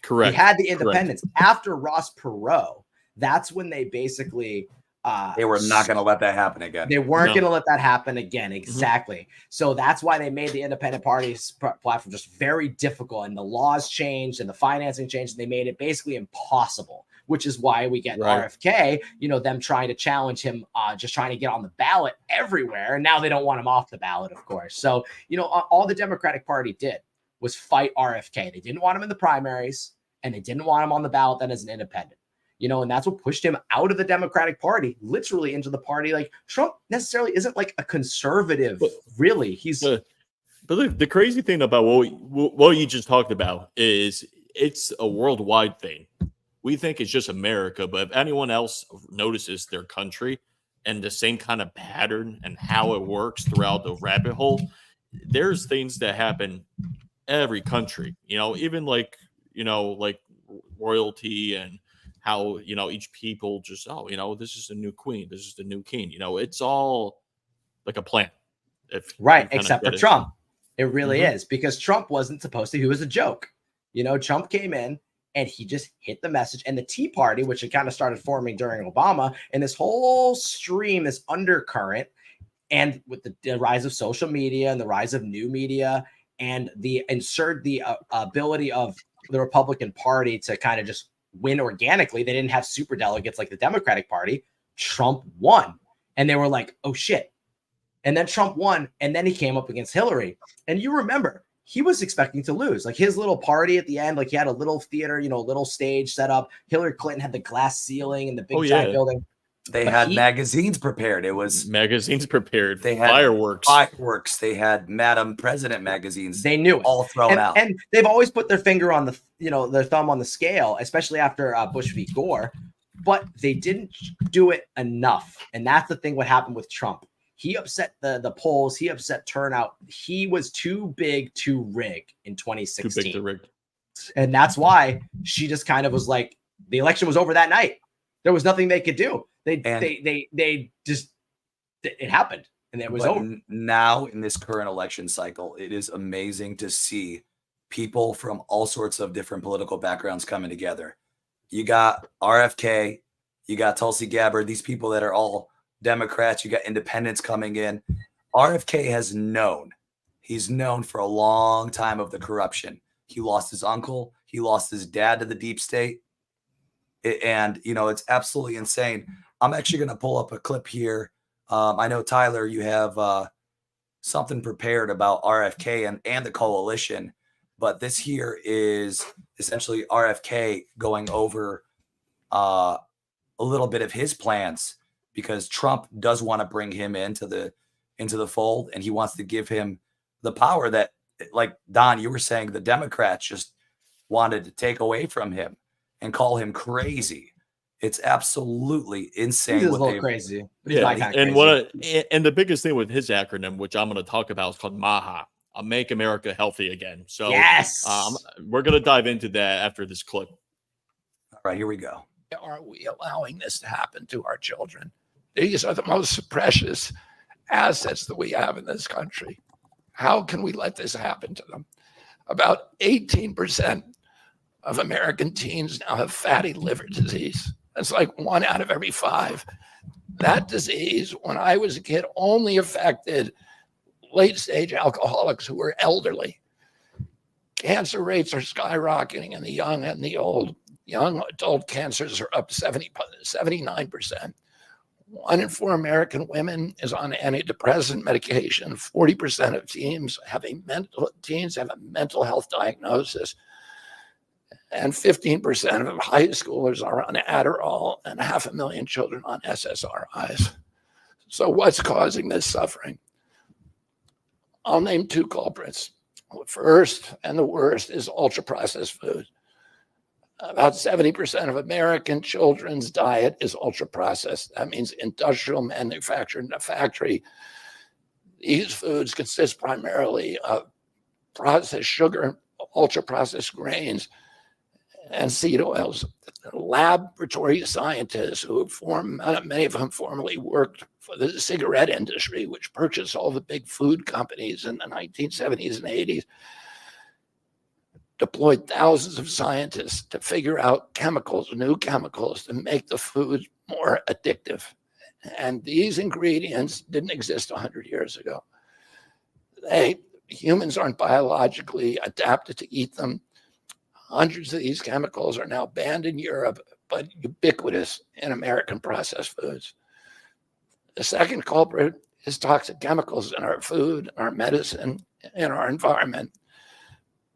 Correct. We had the independents. After Ross Perot, that's when they basically they were not going to let that happen again. They weren't going to let that happen again. Exactly. So that's why they made the independent parties platform just very difficult, and the laws changed and the financing changed, and they made it basically impossible, which is why we get RFK, them trying to challenge him, just trying to get on the ballot everywhere. And now they don't want him off the ballot, of course. So, all the Democratic Party did was fight RFK. They didn't want him in the primaries, and they didn't want him on the ballot then as an independent. And that's what pushed him out of the Democratic Party, literally into the party. Like, Trump necessarily isn't like a conservative, really. He's. But the crazy thing about what you just talked about is it's a worldwide thing. We think it's just America, but if anyone else notices their country and the same kind of pattern and how it works throughout the rabbit hole, there's things that happen every country. Even like royalty and how, each people just, this is the new queen, this is the new king. It's all like a plan. Except for Trump. It really is, because Trump wasn't supposed to. He was a joke. Trump came in and he just hit the message. And the Tea Party, which had kind of started forming during Obama, and this whole stream, this undercurrent, and with the rise of social media and the rise of new media and the ability of the Republican Party to kind of just win organically. They didn't have super delegates like the Democratic Party. Trump won. And they were like, oh shit. And then Trump won. And then he came up against Hillary. And you remember, he was expecting to lose. Like, his little party at the end, like he had a little theater, a little stage set up. Hillary Clinton had the glass ceiling and the big giant building. They had magazines prepared. It was magazines prepared. They had fireworks. They had Madam President magazines. They knew it. All thrown out. And they've always put their finger on their thumb on the scale, especially after Bush v. Gore, but they didn't do it enough. And that's the thing. What happened with Trump? He upset the polls. He upset turnout. He was too big to rig in 2016. Too big to rig. And that's why she just kind of was like, the election was over that night. There was nothing they could do. It happened, and it was over. Now in this current election cycle, it is amazing to see people from all sorts of different political backgrounds coming together. You got RFK, you got Tulsi Gabbard, these people that are all Democrats, you got independents coming in. RFK he's known for a long time of the corruption. He lost his uncle, he lost his dad to the deep state. It's absolutely insane. I'm actually going to pull up a clip here. I know, Tyler, you have something prepared about RFK and the coalition, but this here is essentially RFK going over a little bit of his plans, because Trump does want to bring him into the fold, and he wants to give him the power that, like Don, you were saying, the Democrats just wanted to take away from him and call him crazy. It's absolutely insane. He's a little crazy. Yeah, and the biggest thing with his acronym, which I'm going to talk about, is called MAHA, Make America Healthy Again. So yes, we're going to dive into that after this clip. All right, here we go. Are we allowing this to happen to our children? These are the most precious assets that we have in this country. How can we let this happen to them? About 18% of American teens now have fatty liver disease. That's like 1 out of every 5. That disease, when I was a kid, only affected late-stage alcoholics who were elderly. Cancer rates are skyrocketing in the young and the old. Young adult cancers are up 79%. 1 in 4 American women is on antidepressant medication. 40% of teens have a mental health diagnosis. And 15% of high schoolers are on Adderall, and 500,000 children on SSRIs. So what's causing this suffering? I'll name 2 culprits. The first and the worst is ultra-processed food. About 70% of American children's diet is ultra-processed. That means industrial manufactured in a factory. These foods consist primarily of processed sugar, ultra-processed grains, and seed oils. Laboratory scientists who many of them formerly worked for the cigarette industry, which purchased all the big food companies in the 1970s and 80s, deployed thousands of scientists to figure out new chemicals to make the food more addictive. And these ingredients didn't exist 100 years ago. Humans aren't biologically adapted to eat them. Hundreds of these chemicals are now banned in Europe, but ubiquitous in American processed foods. The second culprit is toxic chemicals in our food, our medicine, and our environment.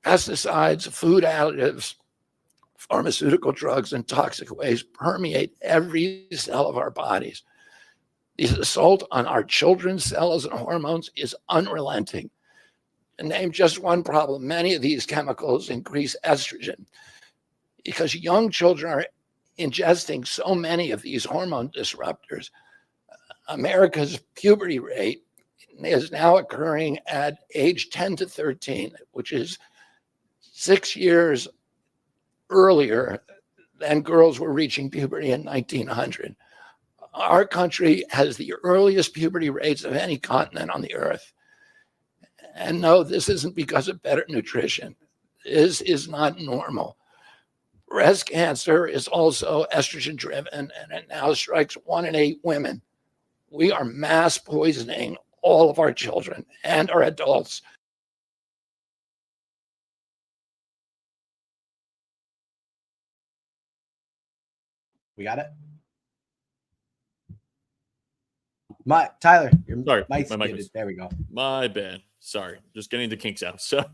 Pesticides, food additives, pharmaceutical drugs, and toxic waste permeate every cell of our bodies. The assault on our children's cells and hormones is unrelenting. To name just one problem, many of these chemicals increase estrogen because young children are ingesting so many of these hormone disruptors. America's puberty rate is now occurring at age 10 to 13, which is 6 years earlier than girls were reaching puberty in 1900. Our country has the earliest puberty rates of any continent on the earth. And no, this isn't because of better nutrition. This is not normal. Breast cancer is also estrogen driven, and it now strikes 1 in 8 women. We are mass poisoning all of our children and our adults. We got it. Tyler, your Sorry, mic's my mic muted. was- There we go. My bad. Sorry, just getting the kinks out. So,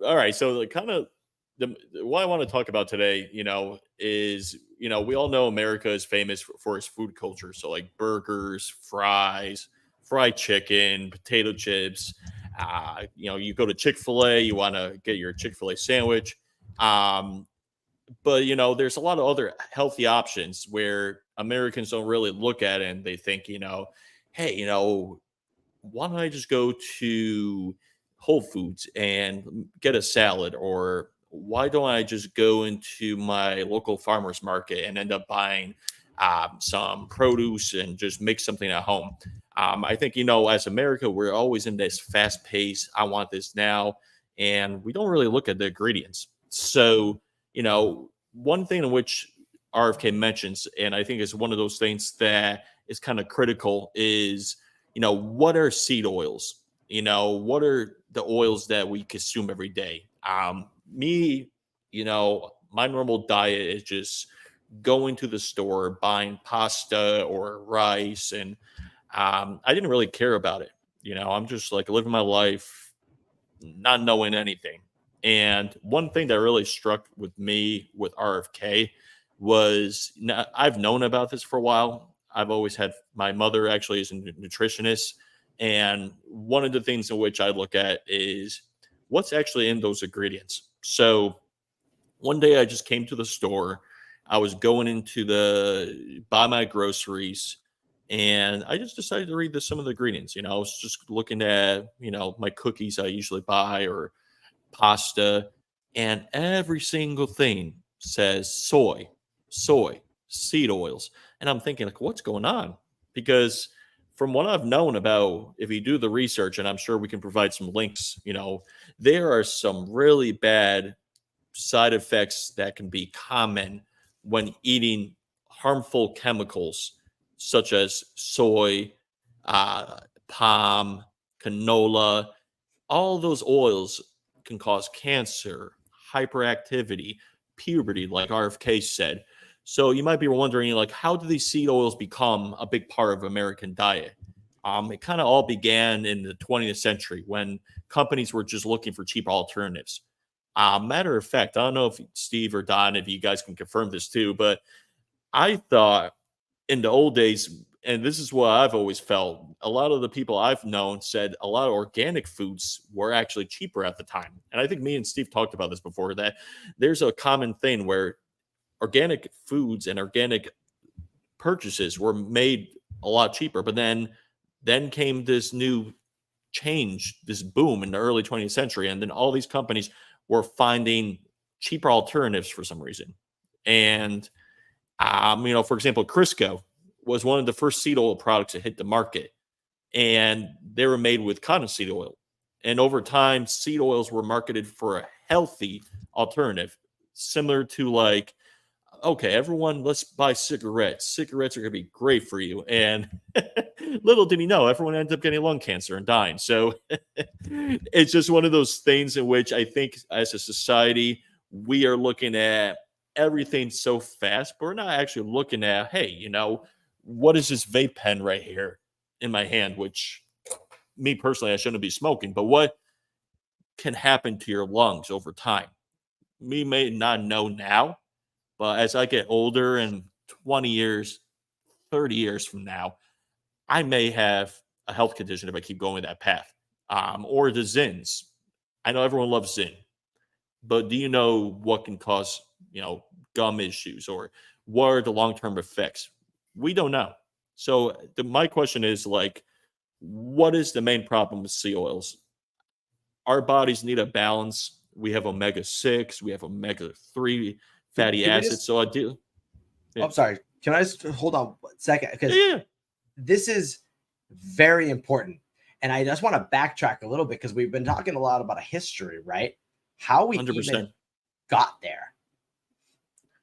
all right. So, what I want to talk about today, is we all know America is famous for its food culture. So, like burgers, fries, fried chicken, potato chips. You go to Chick-fil-A, you want to get your Chick-fil-A sandwich. But there's a lot of other healthy options where Americans don't really look at it and they think, hey, why don't I just go to Whole Foods and get a salad? Or why don't I just go into my local farmer's market and end up buying some produce and just make something at home? I think, as America, we're always in this fast pace. I want this now. And we don't really look at the ingredients. So, one thing in which RFK mentions, and I think is one of those things that is kind of critical, is what are seed oils? What are the oils that we consume every day? Me, my normal diet is just going to the store, buying pasta or rice, and I didn't really care about it. I'm just like living my life, not knowing anything. And one thing that really struck with me with RFK was, I've known about this for a while. I've always had, my mother actually is a nutritionist. And one of the things in which I look at is what's actually in those ingredients. So one day I just came to the store. I was going buy my groceries, and I just decided to read some of the ingredients. I was just looking at, my cookies I usually buy or pasta, and every single thing says soy, seed oils. And I'm thinking, like, what's going on? Because from what I've known about, if you do the research, and I'm sure we can provide some links, there are some really bad side effects that can be common when eating harmful chemicals such as soy, palm, canola. All those oils can cause cancer, hyperactivity, puberty, like RFK said. So you might be wondering, like, how do these seed oils become a big part of American diet? It kind of all began in the 20th century when companies were just looking for cheap alternatives. Matter of fact, I don't know if Steve or Don, if you guys can confirm this too, but I thought in the old days, and this is what I've always felt, a lot of the people I've known said a lot of organic foods were actually cheaper at the time. And I think me and Steve talked about this before, that there's a common thing where organic foods and organic purchases were made a lot cheaper. But then came this new change, this boom in the early 20th century. And then all these companies were finding cheaper alternatives for some reason. And, for example, Crisco was one of the first seed oil products to hit the market. And they were made with cottonseed oil. And over time, seed oils were marketed for a healthy alternative, similar to like, okay, everyone, let's buy cigarettes. Cigarettes are going to be great for you. And little did he know, everyone ended up getting lung cancer and dying. So it's just one of those things in which I think as a society, we are looking at everything so fast, but we're not actually looking at, hey, what is this vape pen right here in my hand, which me personally, I shouldn't be smoking, but what can happen to your lungs over time? We may not know now, but as I get older and 20 years, 30 years from now, I may have a health condition if I keep going that path. Or the Zins. I know everyone loves Zin, but do you know what can cause, gum issues, or what are the long-term effects? We don't know. So my question is, like, what is the main problem with sea oils? Our bodies need a balance. We have omega-6, we have omega-3 fatty acids. So I do. Yeah. I'm sorry. Can I just hold on a second? Because Yeah. this is very important. And I just want to backtrack a little bit because we've been talking a lot about a history, right? How we 100%. even got there,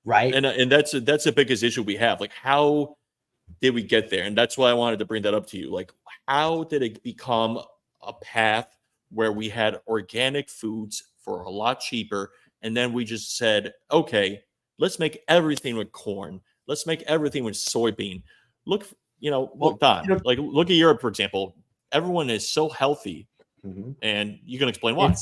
right? And that's the biggest issue we have. Like, how did we get there? And that's why I wanted to bring that up to you. Like, how did it become a path where we had organic foods for a lot cheaper, and then we just said, okay, let's make everything with corn. Let's make everything with soybean. Look, Don, like, look at Europe, for example. Everyone is so healthy, and you can explain why.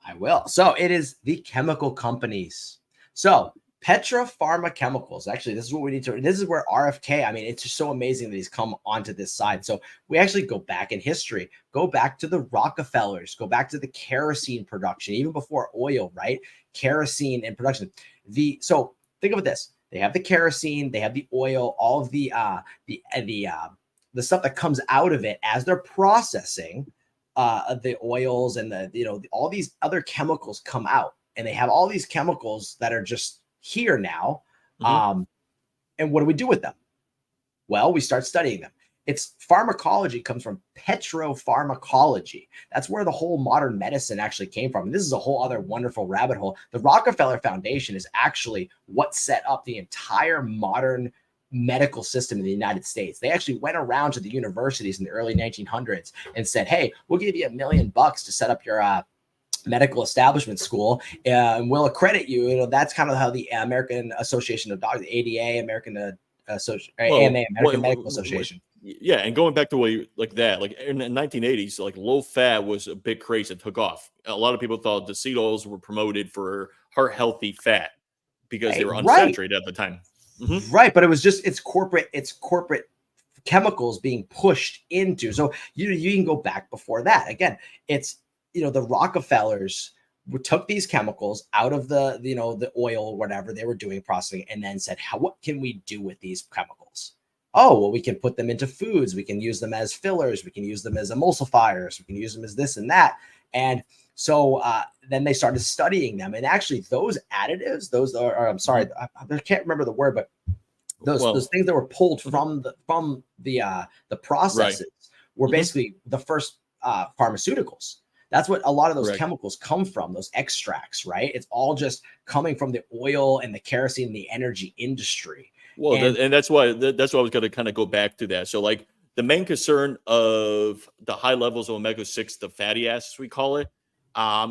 I will. So it is the chemical companies. So Petra Pharma Chemicals. Actually, this is what we need to. This is where RFK. I mean, it's just so amazing that he's come onto this side. So we actually go back in history. Go back to the Rockefellers. Go back to the kerosene production, even before oil, right? Kerosene and production. So think of this. They have the kerosene. They have the oil. All of the stuff that comes out of it as they're processing the oils and all these other chemicals come out, and they have all these chemicals that are just here now. And what do we do with them? Well, we start studying them. It's pharmacology comes from petropharmacology. That's where the whole modern medicine actually came from. And this is a whole other wonderful rabbit hole. The Rockefeller Foundation is actually what set up the entire modern medical system in the United States. They actually went around to the universities in the early 1900s and said, hey, we'll give you $1 million to set up your medical establishment school, and we'll accredit you. That's kind of how the American Association of Doctors, the ADA, American Medical Association. Yeah, and going back to what like in the 1980s, like low fat was a big craze that took off. A lot of people thought the seed oils were promoted for heart healthy fat because they were unsaturated at the time. Right, but it was just it's corporate chemicals being pushed into. So you can go back before that. Again, it's the Rockefellers took these chemicals out of the oil or whatever they were doing processing, and then said, what can we do with these chemicals? Oh, well, we can put them into foods. We can use them as fillers. We can use them as emulsifiers. We can use them as this and that. And so then they started studying them. And actually those additives, I'm sorry, I can't remember the word, but those things that were pulled from the processes were basically the first pharmaceuticals. That's what a lot of those chemicals come from, those extracts, right? It's all just coming from the oil and the kerosene and the energy industry. Well, and that's why I was going to kind of go back to that. So, like, the main concern of the high levels of omega-6, the fatty acids we call it,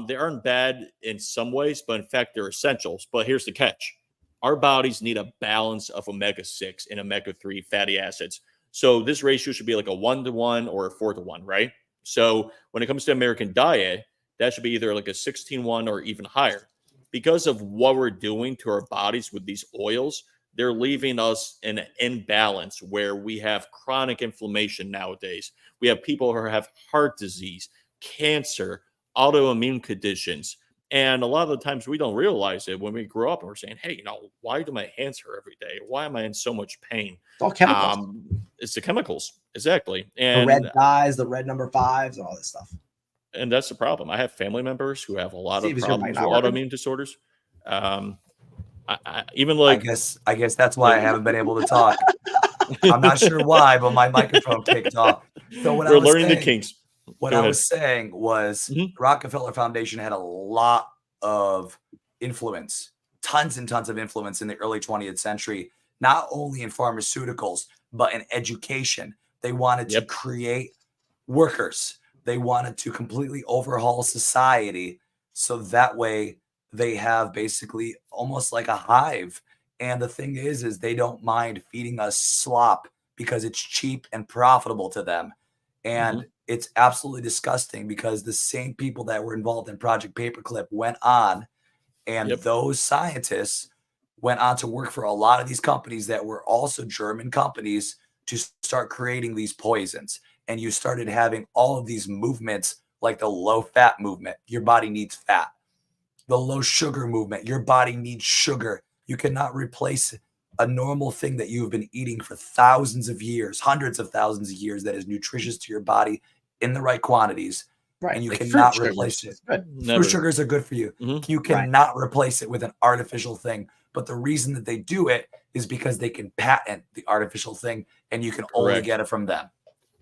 They aren't bad in some ways, but in fact, they're essentials. But here's the catch. Our bodies need a balance of omega-6 and omega-3 fatty acids. So this ratio should be like a 1-to-1 or a 4-to-1, right? So when it comes to American diet, that should be either like a 16-1 or even higher. Because of what we're doing to our bodies with these oils, they're leaving us in an imbalance where we have chronic inflammation nowadays. We have people who have heart disease, cancer, autoimmune conditions. And a lot of the times we don't realize it when we grow up and we're saying, hey, why do my hands hurt every day? Why am I in so much pain? It's all chemicals. It's the chemicals. Exactly. The And red dyes, the red number 5s, and all this stuff. and that's the problem. I have family members who have a lot Steve, of is your mic problems with not working? autoimmune disorders. Even I like guess that's why I haven't been able to talk. I'm not sure why, but my microphone kicked off. So what I we're was learning the saying, kinks. what Go I ahead. was saying was Mhm. Rockefeller Foundation had a lot of influence, tons and tons of influence in the early 20th century, not only in pharmaceuticals, but in education. They wanted to Yep. create workers. They wanted to completely overhaul society. So that way they have basically almost like a hive. And the thing is they don't mind feeding us slop because it's cheap and profitable to them. And it's absolutely disgusting because the same people that were involved in Project Paperclip went on, and Yep. those scientists went on to work for a lot of these companies that were also German companies to start creating these poisons. And you started having all of these movements like the low fat movement. Your body needs fat. The low sugar movement. Your body needs sugar. You cannot replace a normal thing that you've been eating for thousands of years, hundreds of thousands of years, that is nutritious to your body in the right quantities. Right. And you Like cannot fruit replace sugars. it. Good. Never. Fruit sugars are good for you. Mhm. You cannot replace it with an artificial thing. But the reason that they do it is because they can patent the artificial thing, and you can only Correct. get it from them.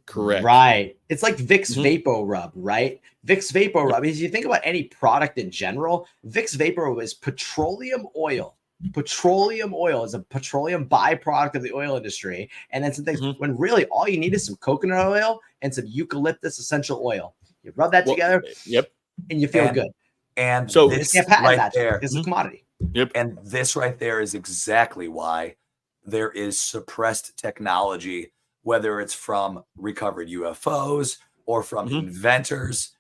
Correct. Right. It's like Vicks Mhm. Vapor Rub, right? Vicks Vapor Rub. If you think about any product in general, Vicks Vapor Rub is petroleum oil. Petroleum oil is a petroleum byproduct of the oil industry. And then some things Mhm. when really all you need is some coconut oil and some eucalyptus essential oil. You rub that Well, together Yep. and you feel And- good. And So- You this can't patent right that there, because it's a commodity. Yep. and this right there is exactly why there is suppressed technology, whether it's from recovered UFOs or from Mhm. inventors.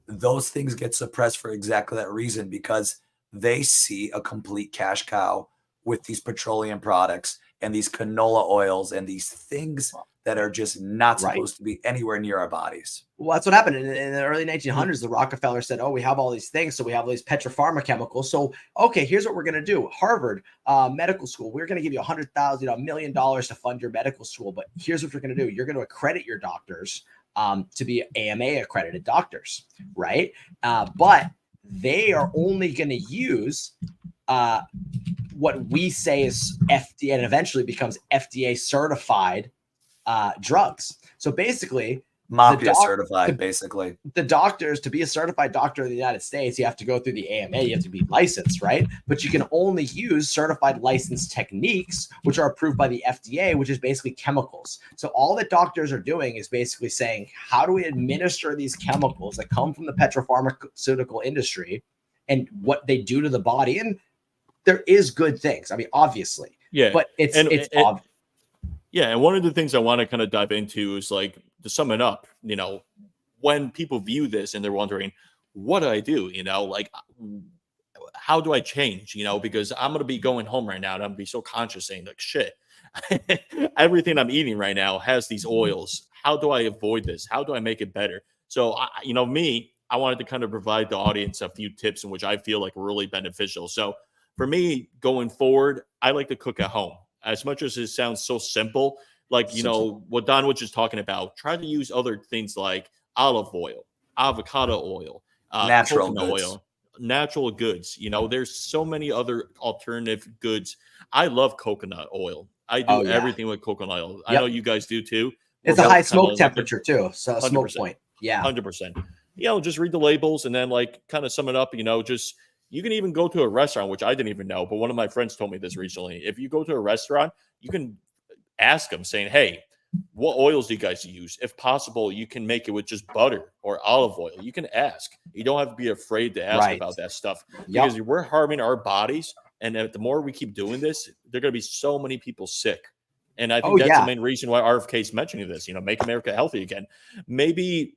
Those things get suppressed for exactly that reason, because they see a complete cash cow with these petroleum products and these canola oils and these things that are just not Right. supposed to be anywhere near our bodies. Well, that's what happened in the early 1900s. The Rockefeller said, "Oh, we have all these things, so we have all these petropharma chemicals. So, okay, here's what we're going to do: Harvard Medical School. We're going to give you $100,000, $1 million to fund your medical school. But here's what you're going to do: you're going to accredit your doctors to be AMA accredited doctors, right? But they are only going to use what we say is FDA, and eventually becomes FDA certified drugs. So basically." Mafia doc- certified, the- basically. The doctors, to be a certified doctor in the United States, you have to go through the AMA, you have to be licensed, right? But you can only use certified licensed techniques, which are approved by the FDA, which is basically chemicals. So all that doctors are doing is basically saying, how do we administer these chemicals that come from the petropharmaceutical industry and what they do to the body? And there is good things. I mean, obviously, Yeah. but it's And- obvious. Yeah, and one of the things I want to kind of dive into is like, to sum it up, when people view this and they're wondering, what do I do? Like, how do I change? Because I'm going to be going home right now and I'm going to be so conscious saying like, shit, everything I'm eating right now has these oils. How do I avoid this? How do I make it better? So, I wanted to kind of provide the audience a few tips in which I feel like really beneficial. So for me going forward, I like to cook at home. As much as it sounds so simple, like, what Don was just talking about, try to use other things like olive oil, avocado oil, Natural coconut goods. oil, natural goods. There's so many other alternative goods. I love coconut oil. I do Oh, yeah. everything with coconut oil. I Yep. know you guys do too. It's We're a high both kinda smoke like temperature too. So a smoke 100%. point. Yeah. 100%. Just read the labels and then like kind of sum it up. Just you can even go to a restaurant, which I didn't even know, but one of my friends told me this recently. If you go to a restaurant, you can ask them saying, hey, what oils do you guys use? If possible, you can make it with just butter or olive oil. You can ask. You don't have to be afraid to ask Right. about that stuff Yep. because we're harming our bodies. And the more we keep doing this, there are going to be so many people sick. And I think that's the main reason why RFK is mentioning this, make America healthy again. Maybe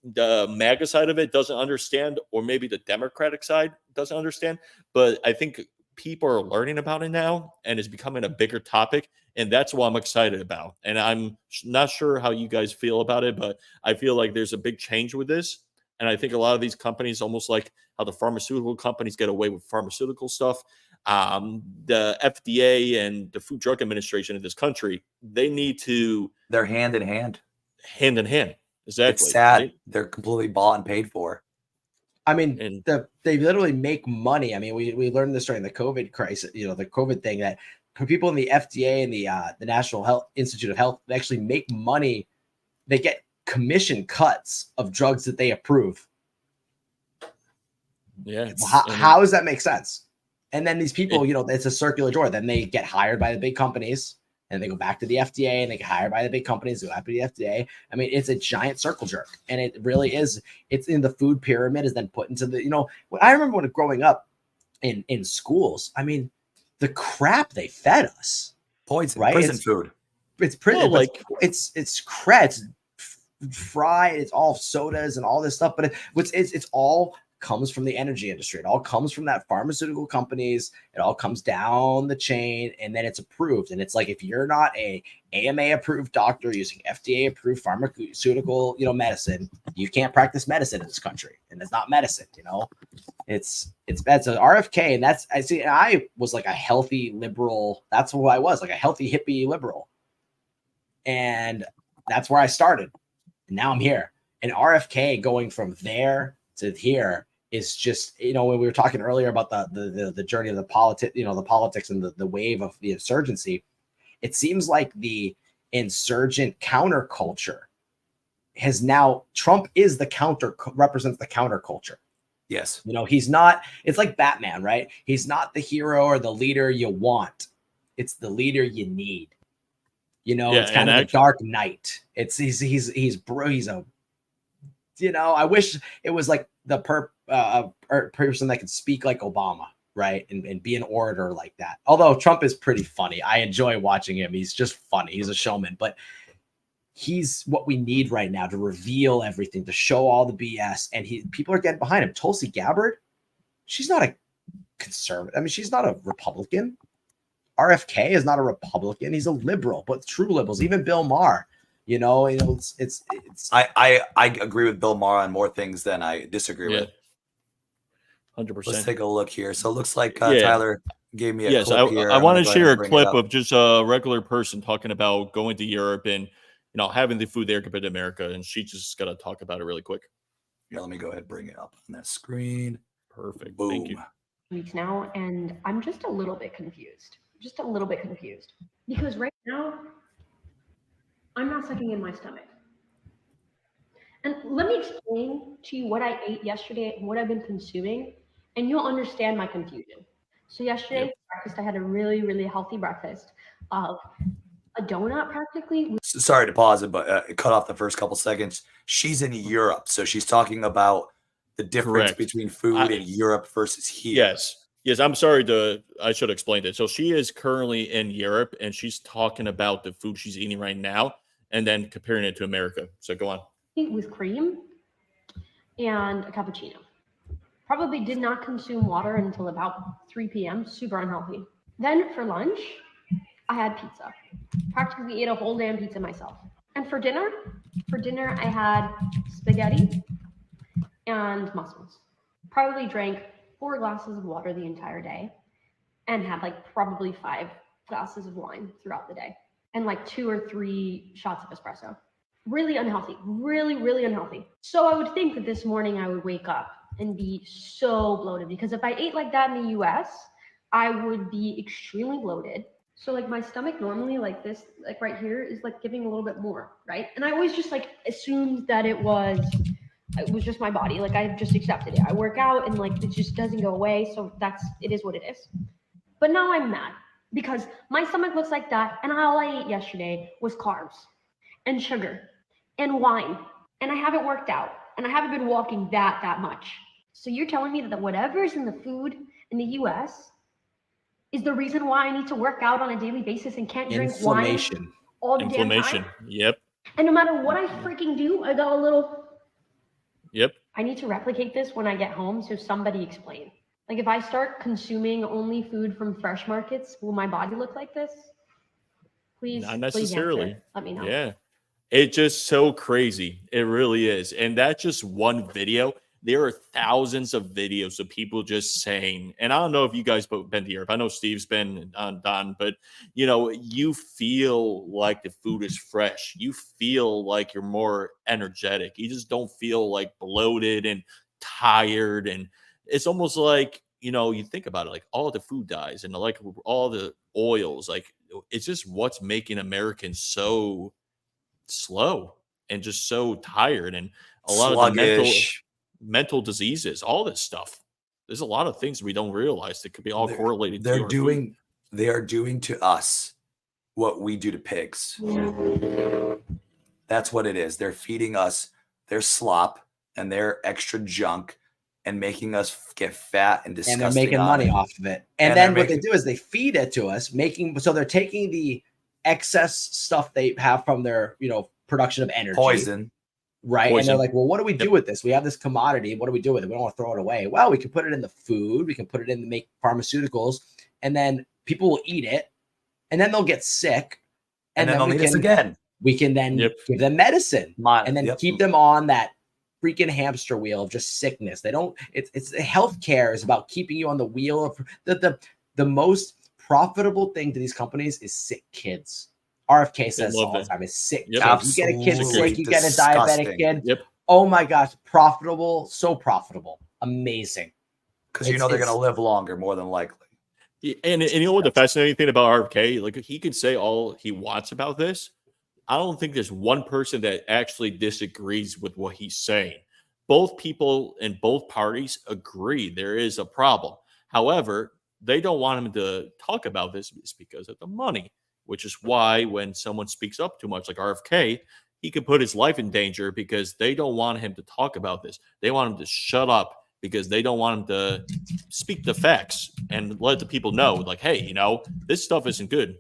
the MAGA side of it doesn't understand, or maybe the Democratic side doesn't understand. But I think people are learning about it now, and it's becoming a bigger topic. And that's what I'm excited about. And I'm not sure how you guys feel about it, but I feel like there's a big change with this. And I think a lot of these companies, almost like how the pharmaceutical companies get away with pharmaceutical stuff, the FDA and the Food Drug Administration in this country, they need to. They're hand in hand. Hand in hand. Exactly. It's sad. They're completely bought and paid for. I mean, they literally make money. I mean, we learned this during the COVID crisis, the COVID thing, that people in the FDA and the National Health Institute of Health, they actually make money. They get commission cuts of drugs that they approve. Yeah. How does that make sense? And then these people, it's a circular drawer. Then they get hired by the big companies, and they go back to the FDA, and they get hired by the big companies, go back to the FDA. I mean, it's a giant circle jerk, and it really is. It's in the food pyramid, is then put into the, I remember when growing up in schools, I mean, the crap they fed us. Poison, right? Prison food. It's prison, it's crap, it's fried, it's all sodas and all this stuff, but it's all comes from the energy industry. It all comes from that pharmaceutical companies. It all comes down the chain, and then it's approved. And it's like, if you're not a AMA approved doctor using FDA approved pharmaceutical, medicine, you can't practice medicine in this country. And it's not medicine, it's bad. So RFK, and I was like a healthy liberal. That's who I was, like a healthy hippie liberal. And that's where I started. And now I'm here. And RFK going from there to here is just, when we were talking earlier about the journey of the politics and the wave of the insurgency, it seems like the insurgent counterculture has now, Trump is represents the counterculture. Yes. He's not, it's like Batman, right? He's not the hero or the leader you want. It's the leader you need. It's kind of the Dark Knight. He's a, I wish it was like the person that could speak like Obama, right? And be an orator like that. Although Trump is pretty funny. I enjoy watching him. He's just funny. He's a showman, but he's what we need right now to reveal everything, to show all the BS. And people are getting behind him. Tulsi Gabbard, she's not a conservative. I mean, she's not a Republican. RFK is not a Republican. He's a liberal, but true liberals, even Bill Maher, it's. I agree with Bill Maher on more things than I disagree with. 100%. Let's take a look here. So it looks like Tyler gave me a clip here. I want to share a clip of just a regular person talking about going to Europe and having the food there compared to America, and she just got to talk about it really quick. Yeah, let me go ahead and bring it up on that screen. Perfect. Boom. Thank you. Weeks now, and I'm just a little bit confused. Because right now I'm not sucking in my stomach. And let me explain to you what I ate yesterday and what I've been consuming, and you'll understand my confusion. So yesterday, breakfast, I had a really, really healthy breakfast of a donut practically. Sorry to pause it, but it cut off the first couple seconds. She's in Europe, so she's talking about the difference between food in Europe versus here. Yes, I'm sorry I should have explained it. So she is currently in Europe, and she's talking about the food she's eating right now and then comparing it to America. So go on. With cream and a cappuccino. Probably did not consume water until about 3 p.m. Super unhealthy. Then for lunch, I had pizza. Practically ate a whole damn pizza myself. And for dinner I had spaghetti and mussels. Probably drank 4 glasses of water the entire day and had probably 5 glasses of wine throughout the day and 2 or 3 shots of espresso. Really unhealthy, really, really unhealthy. So I would think that this morning I would wake up and be so bloated, because if I ate like that in the US, I would be extremely bloated. So my stomach normally this, right here is giving a little bit more, right? And I always just assumed that it was just my body. I've just accepted it. I work out and it just doesn't go away. So it is what it is. But now I'm mad because my stomach looks like that. And all I ate yesterday was carbs. and sugar and wine, and I haven't worked out, and I haven't been walking that much. So you're telling me that whatever's in the food in the US is the reason why I need to work out on a daily basis and can't drink wine Inflammation. all the damn Inflammation. time? Yep. And no matter what I freaking do, I got a little. Yep. I need to replicate this when I get home, so somebody explain. Like, if I start consuming only food from fresh markets, will my body look like this? Please, Not please necessarily. answer. Let me know. Yeah. It's just so crazy. It really is. And that's just one video. There are thousands of videos of people just saying, and I don't know if you guys both been to Europe. I know Steve's been on Don, but you feel like the food is fresh. You feel like you're more energetic. You just don't feel like bloated and tired. And it's almost like, you think about it, like all the food dyes and like all the oils, like it's just what's making Americans so slow and just so tired, and a lot of the mental diseases, all this stuff. There's a lot of things we don't realize that could be all correlated. They are doing to us what we do to pigs. That's what it is. They're feeding us their slop and their extra junk and making us get fat and disgusting. And they're making money off of it. And then what they do is they feed it to us, so they're taking the excess stuff they have from their, production of energy. Poison. Right. And they're like, well, what do we do with this? We have this commodity. What do we do with it? We don't want to throw it away. Well, we can put it in the food. We can put it in to make pharmaceuticals. And then people will eat it. And then they'll get sick. And then they'll need us again. We can then give them medicine and then keep them on that freaking hamster wheel of just sickness. It's healthcare is about keeping you on the wheel of the most profitable thing to these companies is sick kids. RFK says all the time, it's sick kids. You get a kid sick, you get a diabetic kid. Oh my gosh, profitable, so profitable. Amazing. Because they're going to live longer, more than likely. And you know what the fascinating thing about RFK, like he could say all he wants about this. I don't think there's one person that actually disagrees with what he's saying. Both people in both parties agree there is a problem. However, they don't want him to talk about this because of the money, which is why when someone speaks up too much, like RFK, he could put his life in danger because they don't want him to talk about this. They want him to shut up because they don't want him to speak the facts and let the people know, like, hey, this stuff isn't good.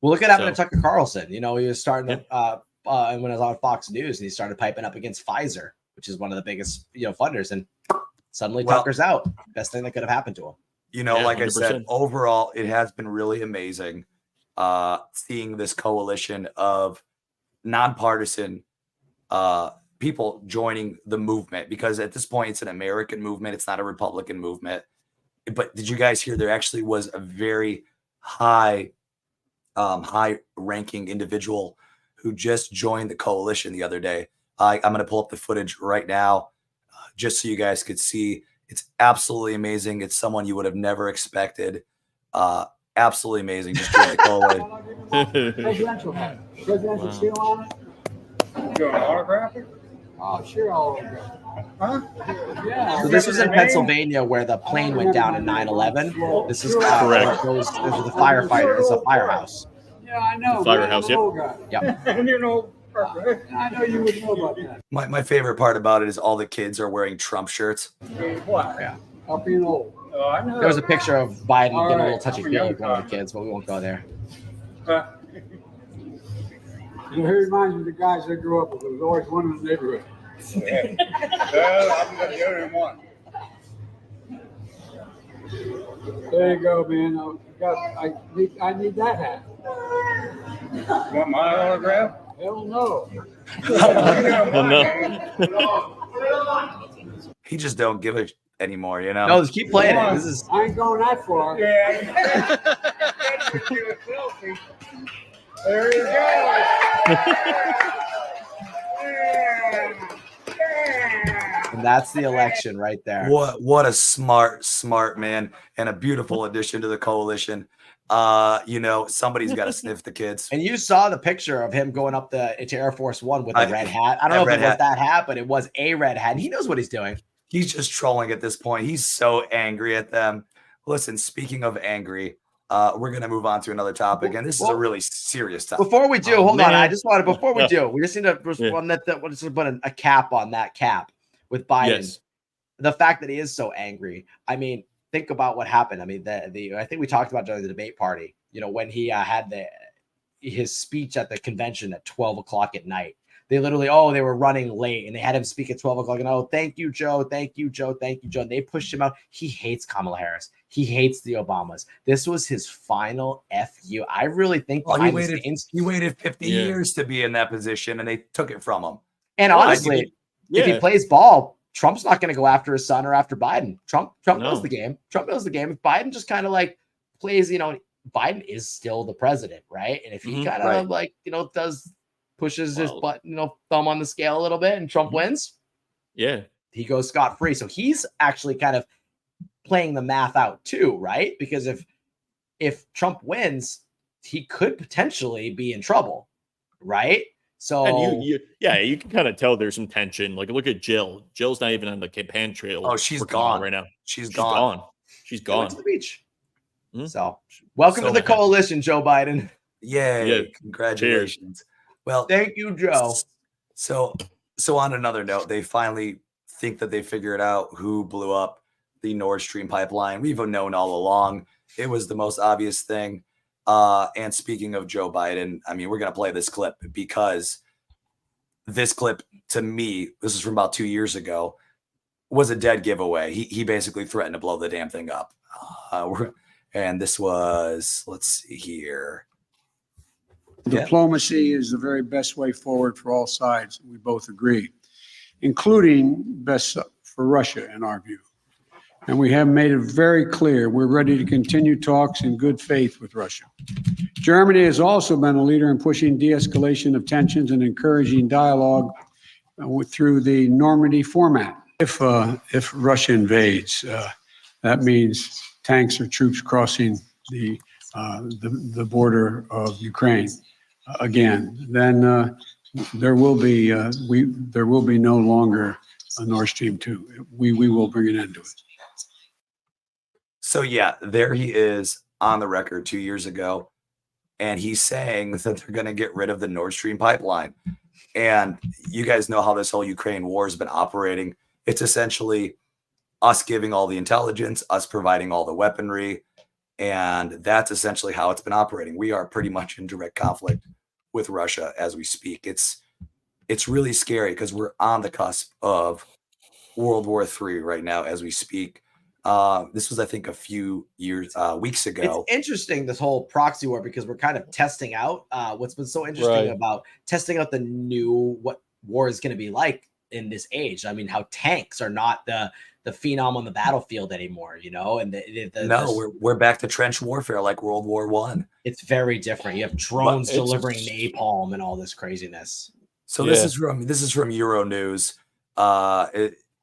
Well, look at happened to Tucker Carlson. He was starting to, when it was on Fox News, and he started piping up against Pfizer, which is one of the biggest, funders. And suddenly Tucker's out. Best thing that could have happened to him. Like 100%. I said, overall, it has been really amazing seeing this coalition of nonpartisan people joining the movement, because at this point, it's an American movement. It's not a Republican movement. But did you guys hear there actually was a very high-ranking individual who just joined the coalition the other day? I'm going to pull up the footage right now just so you guys could see. It's absolutely amazing. It's someone you would have never expected. Absolutely amazing. Just joined the coalition. Presidential seal on it? You an autograph it? Oh, sure, I'll autograph it. Huh? Yeah. So this was in Pennsylvania where the plane went down in 9/11. This is correct. There's the firefighter. It's a firehouse. Yeah, I know. The firehouse. Yep. And I know you would know about that. My favorite part about it is all the kids are wearing Trump shirts. What? Yeah. I'll be old. I know. There was a picture of Biden getting a little touchy-feely with one of the kids, but we won't go there. He reminds me of the guys I grew up with. There was always one in the neighborhood. Well, I'm the only one. There you go, man. I need that hat. Want my autograph? Hell no. He just don't give it anymore, No, just keep playing it. This is. I ain't going that far. Yeah. There you go. And that's the election right there. What a smart man, and a beautiful addition to the coalition. Somebody's got to sniff the kids. And you saw the picture of him going up into Air Force One with a red hat. I don't know if it was that hat, but it was a red hat. And he knows what he's doing. He's just trolling at this point. He's so angry at them. Listen, speaking of angry, we're going to move on to another topic, and this is a really serious topic. Before we do, hold on. I just wanted, before we do, we just need to put a cap on that cap with Biden. Yes. The fact that he is so angry. I mean, think about what happened. I mean, I think we talked about during the debate party, when he had his speech at the convention at 12 o'clock at night. They literally, they were running late and they had him speak at 12 o'clock. And thank you, Joe. Thank you, Joe. Thank you, Joe. And they pushed him out. He hates Kamala Harris. He hates the Obamas. This was his final FU. I really think he waited 50 years to be in that position and they took it from him. And honestly, if he plays ball, Trump's not going to go after his son or after Biden. Trump knows the game. Trump knows the game. If Biden just kind of like plays, Biden is still the president, right? And if he kind of pushes his thumb on the scale a little bit and Trump wins, he goes scot-free. So he's actually kind of playing the math out too, right? Because if Trump wins, he could potentially be in trouble, right? So and you can kind of tell there's some tension. Like, look at Jill. Jill's not even on the campaign trail. Oh, she's gone right now. She's gone. She's gone. Went to the beach. So welcome to the coalition, Joe Biden. Yay! Congratulations. Cheers. Well, thank you, Joe. So on another note, they finally think that they figured out who blew up the Nord Stream pipeline. We've known all along. It was the most obvious thing. And speaking of Joe Biden, I mean, we're going to play this clip because this clip, to me, this is from about 2 years ago, was a dead giveaway. He basically threatened to blow the damn thing up. And this was, let's see here. Diplomacy is the very best way forward for all sides. We both agree, including best for Russia, in our view. And we have made it very clear we're ready to continue talks in good faith with Russia. Germany has also been a leader in pushing de-escalation of tensions and encouraging dialogue through the Normandy format. If Russia invades, that means tanks or troops crossing the border of Ukraine again. Then there will be no longer a Nord Stream 2. We will bring an end to it. So there he is on the record 2 years ago, and he's saying that they're going to get rid of the Nord Stream pipeline. And you guys know how this whole Ukraine war has been operating. It's essentially us giving all the intelligence, us providing all the weaponry, and that's essentially how it's been operating. We are pretty much in direct conflict with Russia as we speak. It's really scary because we're on the cusp of World War III right now as we speak. This was, I think, a few weeks ago. It's interesting, this whole proxy war, because we're kind of testing out what's been so interesting about testing out what war is going to be like in this age. I mean, how tanks are not the phenom on the battlefield anymore, and we're back to trench warfare like World War I. It's very different. You have drones delivering napalm and all this craziness. So this is from Euronews.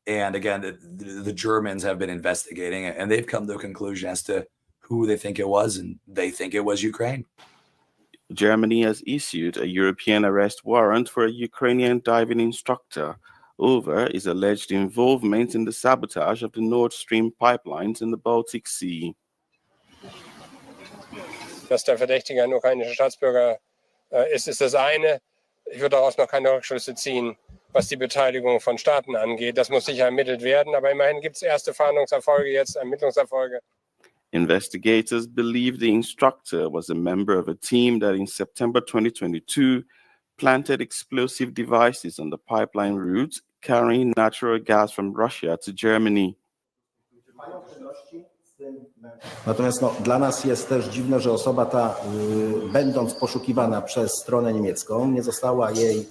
And again, the Germans have been investigating it, and they've come to a conclusion as to who they think it was, and they think it was Ukraine. Germany has issued a European arrest warrant for a Ukrainian diving instructor over his alleged involvement in the sabotage of the Nord Stream pipelines in the Baltic Sea. Dass der Verdächtige ein ukrainischer Staatsbürger ist das eine. Ich würde daraus noch keine Rückschlüsse ziehen, was die Beteiligung von Staaten angeht. Das muss sicher ermittelt werden, aber immerhin gibt es erste Fahndungserfolge, jetzt Ermittlungserfolge. Investigators believe the instructor was a member of a team that in September 2022 planted explosive devices on the pipeline route carrying natural gas from Russia to Germany. Natomiast dla nas jest też dziwne, że osoba ta, będąc poszukiwana przez stronę niemiecką, nie została jej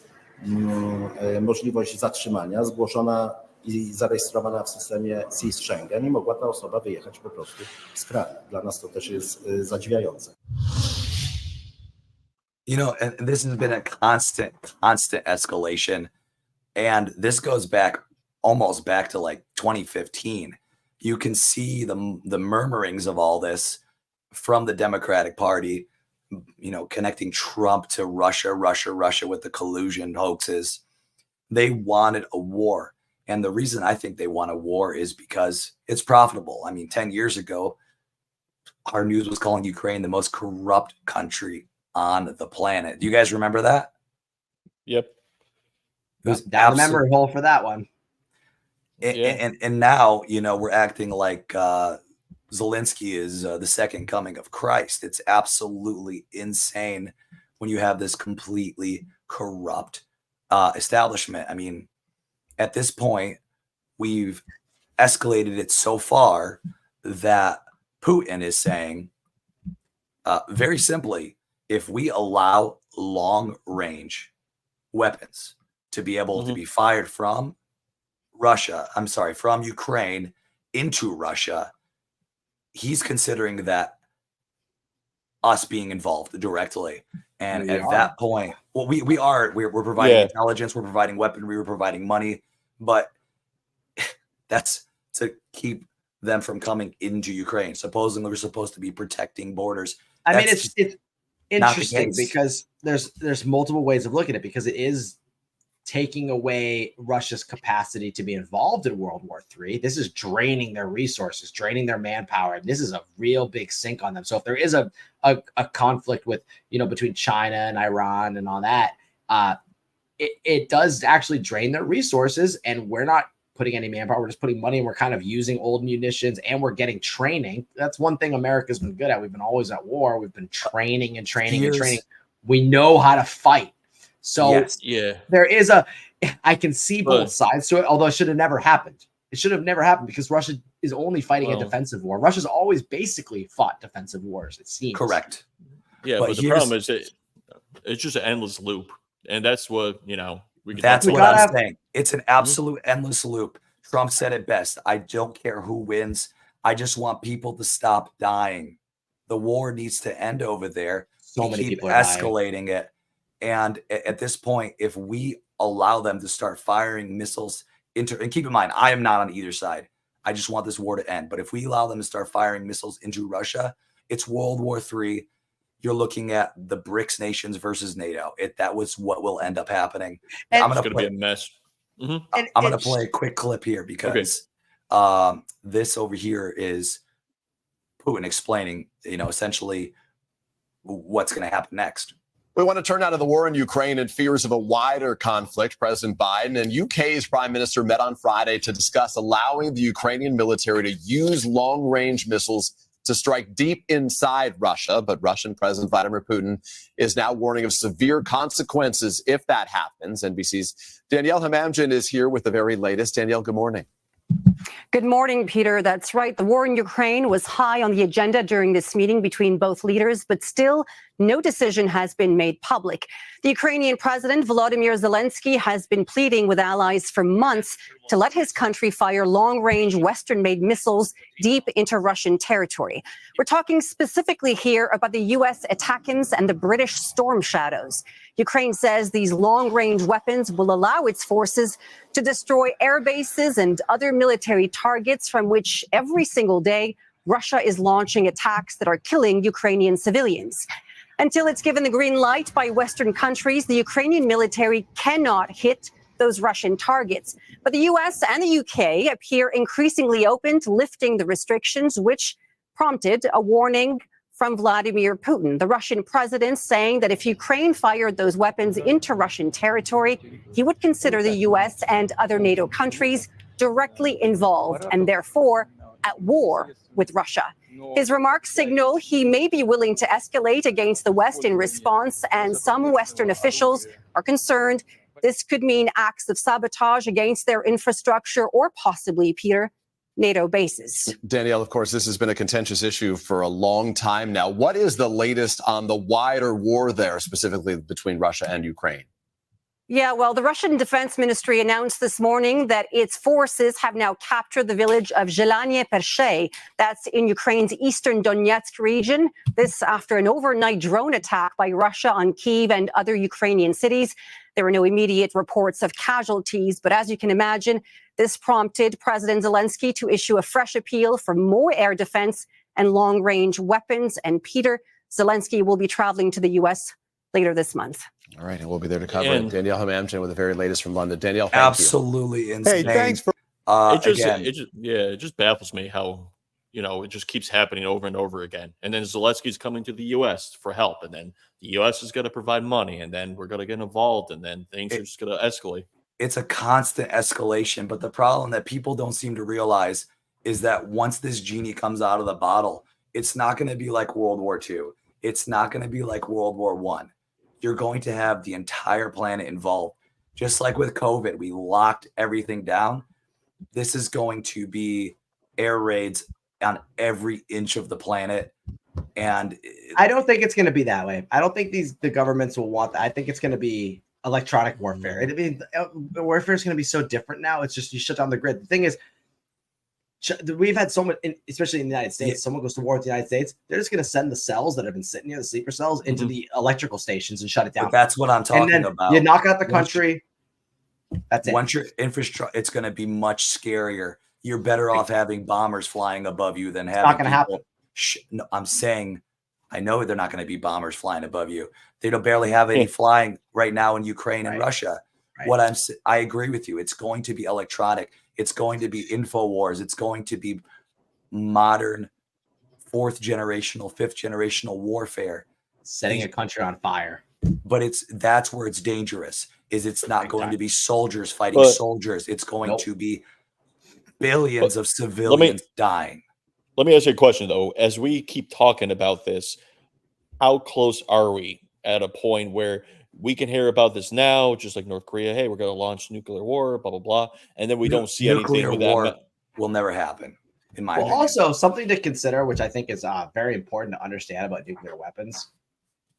możliwość zatrzymania, zgłoszona i zarejestrowana w systemie SIS Schengen i mogła ta osoba wyjechać po prostu z kraju. Dla nas to też jest zadziwiające. And this has been a constant escalation. And this goes almost back to like 2015. You can see the murmurings of all this from the Democratic Party, connecting Trump to Russia with the collusion hoaxes. They wanted a war. And the reason I think they want a war is because it's profitable. I mean, 10 years ago, our news was calling Ukraine the most corrupt country on the planet. Do you guys remember that? Yep. It was Down the memory hole for that one. And now, you know, we're acting like Zelensky is the second coming of Christ. It's absolutely insane when you have this completely corrupt establishment. I mean, at this point, we've escalated it so far that Putin is saying, very simply, if we allow long-range weapons to be able to be fired from from Ukraine into Russia, he's considering that us being involved directly. And at that point, well, we're providing intelligence, we're providing weaponry, we're providing money, but that's to keep them from coming into Ukraine. Supposedly we're supposed to be protecting borders. I mean, it's interesting because there's multiple ways of looking at it, because it is taking away Russia's capacity to be involved in World War III. This is draining their resources, draining their manpower. This is a real big sink on them. So if there is a conflict with, you know, between China and Iran and all that, it does actually drain their resources, and we're not putting any manpower. We're just putting money, and we're kind of using old munitions, and we're getting training. That's one thing America's been good at. We've been always at war. We've been training and training and training. We know how to fight. So there is I can see both sides to it, although it should have never happened. It should have never happened because Russia is only fighting a defensive war. Russia's always basically fought defensive wars, it seems. Correct. Yeah, but the problem is it's just an endless loop. And that's what, you know, that's what I'm saying. It's an absolute endless loop. Trump said it best. I don't care who wins. I just want people to stop dying. The war needs to end over there. So many people are escalating it. And at this point, if we allow them to start firing missiles into, and keep in mind, I am not on either side. I just want this war to end. But if we allow them to start firing missiles into Russia, it's World War III. You're looking at the BRICS nations versus NATO. That was what will end up happening. And it's going to be a mess. I'm going to play a quick clip here because this over here is Putin explaining, you know, essentially what's going to happen next. We want to turn now to the war in Ukraine and fears of a wider conflict. President Biden and UK's prime minister met on Friday to discuss allowing the Ukrainian military to use long-range missiles to strike deep inside Russia. But Russian President Vladimir Putin is now warning of severe consequences if that happens. NBC's Danielle Hamamdjian is here with the very latest. Danielle, good morning. Good morning, Peter. That's right. The war in Ukraine was high on the agenda during this meeting between both leaders, but still no decision has been made public. The Ukrainian president, Volodymyr Zelensky, has been pleading with allies for months to let his country fire long-range Western-made missiles deep into Russian territory. We're talking specifically here about the U.S. ATACMS and the British Storm Shadows. Ukraine says these long-range weapons will allow its forces to destroy air bases and other military targets from which every single day Russia is launching attacks that are killing Ukrainian civilians. Until it's given the green light by Western countries, the Ukrainian military cannot hit those Russian targets. But the U.S. and the U.K. appear increasingly open to lifting the restrictions, which prompted a warning from Vladimir Putin, the Russian president, saying that if Ukraine fired those weapons into Russian territory, he would consider the U.S. and other NATO countries directly involved and therefore at war with Russia. His remarks signal he may be willing to escalate against the West in response, and some Western officials are concerned this could mean acts of sabotage against their infrastructure or possibly, Peter, NATO bases. Danielle, of course, this has been a contentious issue for a long time now. What is the latest on the wider war there, specifically between Russia and Ukraine? Yeah, well, the Russian Defense Ministry announced this morning that its forces have now captured the village of Zelanye Pershe. That's in Ukraine's eastern Donetsk region. This after an overnight drone attack by Russia on Kyiv and other Ukrainian cities. There were no immediate reports of casualties, but as you can imagine, this prompted President Zelensky to issue a fresh appeal for more air defense and long-range weapons. And Peter, Zelensky will be traveling to the U.S. later this month. All right, and we'll be there to cover it. Danielle Hamamdjian with the very latest from London. Danielle, thank absolutely you. insane. Hey, thanks for it just baffles me how You know, it just keeps happening over and over again. And then Zelensky's coming to the U.S. for help, and then the U.S. is going to provide money, and then we're going to get involved, and then things are just going to escalate. It's a constant escalation. But the problem that people don't seem to realize is that once this genie comes out of the bottle, it's not going to be like World War II. It's not going to be like World War I. You're going to have the entire planet involved. Just like with COVID, we locked everything down. This is going to be air raids on every inch of the planet. And I don't think it's going to be that way. I don't think the governments will want that. I think it's going to be electronic warfare. Warfare is going to be so different now. It's just you shut down the grid. The thing is, we've had so much, especially in the United States, someone goes to war with the United States, they're just going to send the cells that have been sitting here, the sleeper cells, into the electrical stations and shut it down. But that's what I'm talking about. You knock out the country. That's it. Once your infrastructure, it's going to be much scarier. You're better off having bombers flying above you than having. Not going to happen. No, I'm saying, I know they're not going to be bombers flying above you. They don't barely have any flying right now in Ukraine and Russia. Right. I agree with you. It's going to be electronic. It's going to be info wars. It's going to be modern, fifth generational warfare, setting a country on fire. But that's where it's dangerous. It's not going to be soldiers fighting soldiers. It's going to be billions of civilians dying. Let me ask you a question, though. As we keep talking about this, how close are we at a point where we can hear about this now, just like North Korea? Hey, we're going to launch nuclear war, blah, blah, blah. And then we don't see anything with war that. Will never happen, in my opinion. Also, something to consider, which I think is very important to understand about nuclear weapons.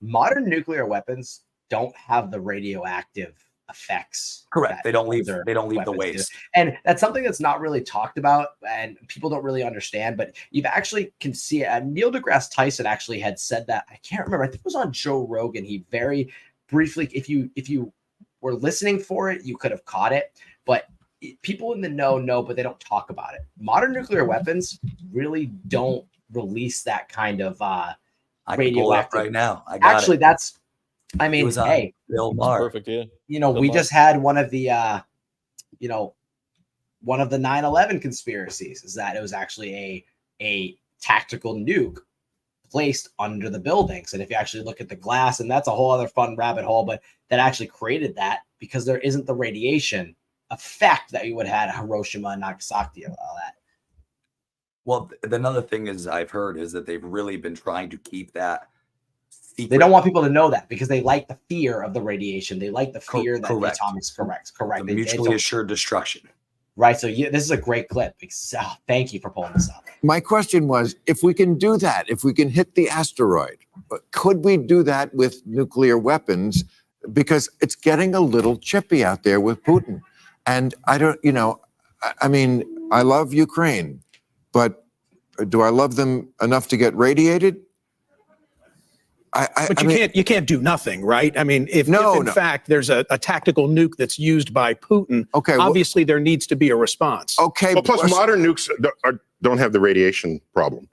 Modern nuclear weapons don't have the radioactive effects. Correct. They don't leave the waste. And that's something that's not really talked about and people don't really understand, but you actually can see it. Neil deGrasse Tyson actually had said that. I can't remember. I think it was on Joe Rogan. He very briefly, if you were listening for it, you could have caught it, but people in the know, but they don't talk about it. Modern nuclear weapons really don't release that kind of I can pull it up right now. Actually, that's, I mean, hey, Bill Maher. Perfect, yeah. You know, we just had one of the, one of the 9/11 conspiracies is that it was actually a tactical nuke placed under the buildings. And if you actually look at the glass, and that's a whole other fun rabbit hole, but that actually created that because there isn't the radiation effect that you would have had at Hiroshima and Nagasaki and all that. Well, another thing I've heard is that they've really been trying to keep that secret. They don't want people to know that because they like the fear of the radiation. They like the fear that the atomics. Correct. The mutually assured destruction. Right. So this is a great clip. Thank you for pulling this up. My question was, if we can do that, if we can hit the asteroid, could we do that with nuclear weapons? Because it's getting a little chippy out there with Putin. And I don't, I mean, I love Ukraine, but do I love them enough to get radiated? But you can't do nothing, right? I mean, if in fact there's a tactical nuke that's used by Putin, obviously there needs to be a response. Okay. Well, plus modern nukes don't have the radiation problem,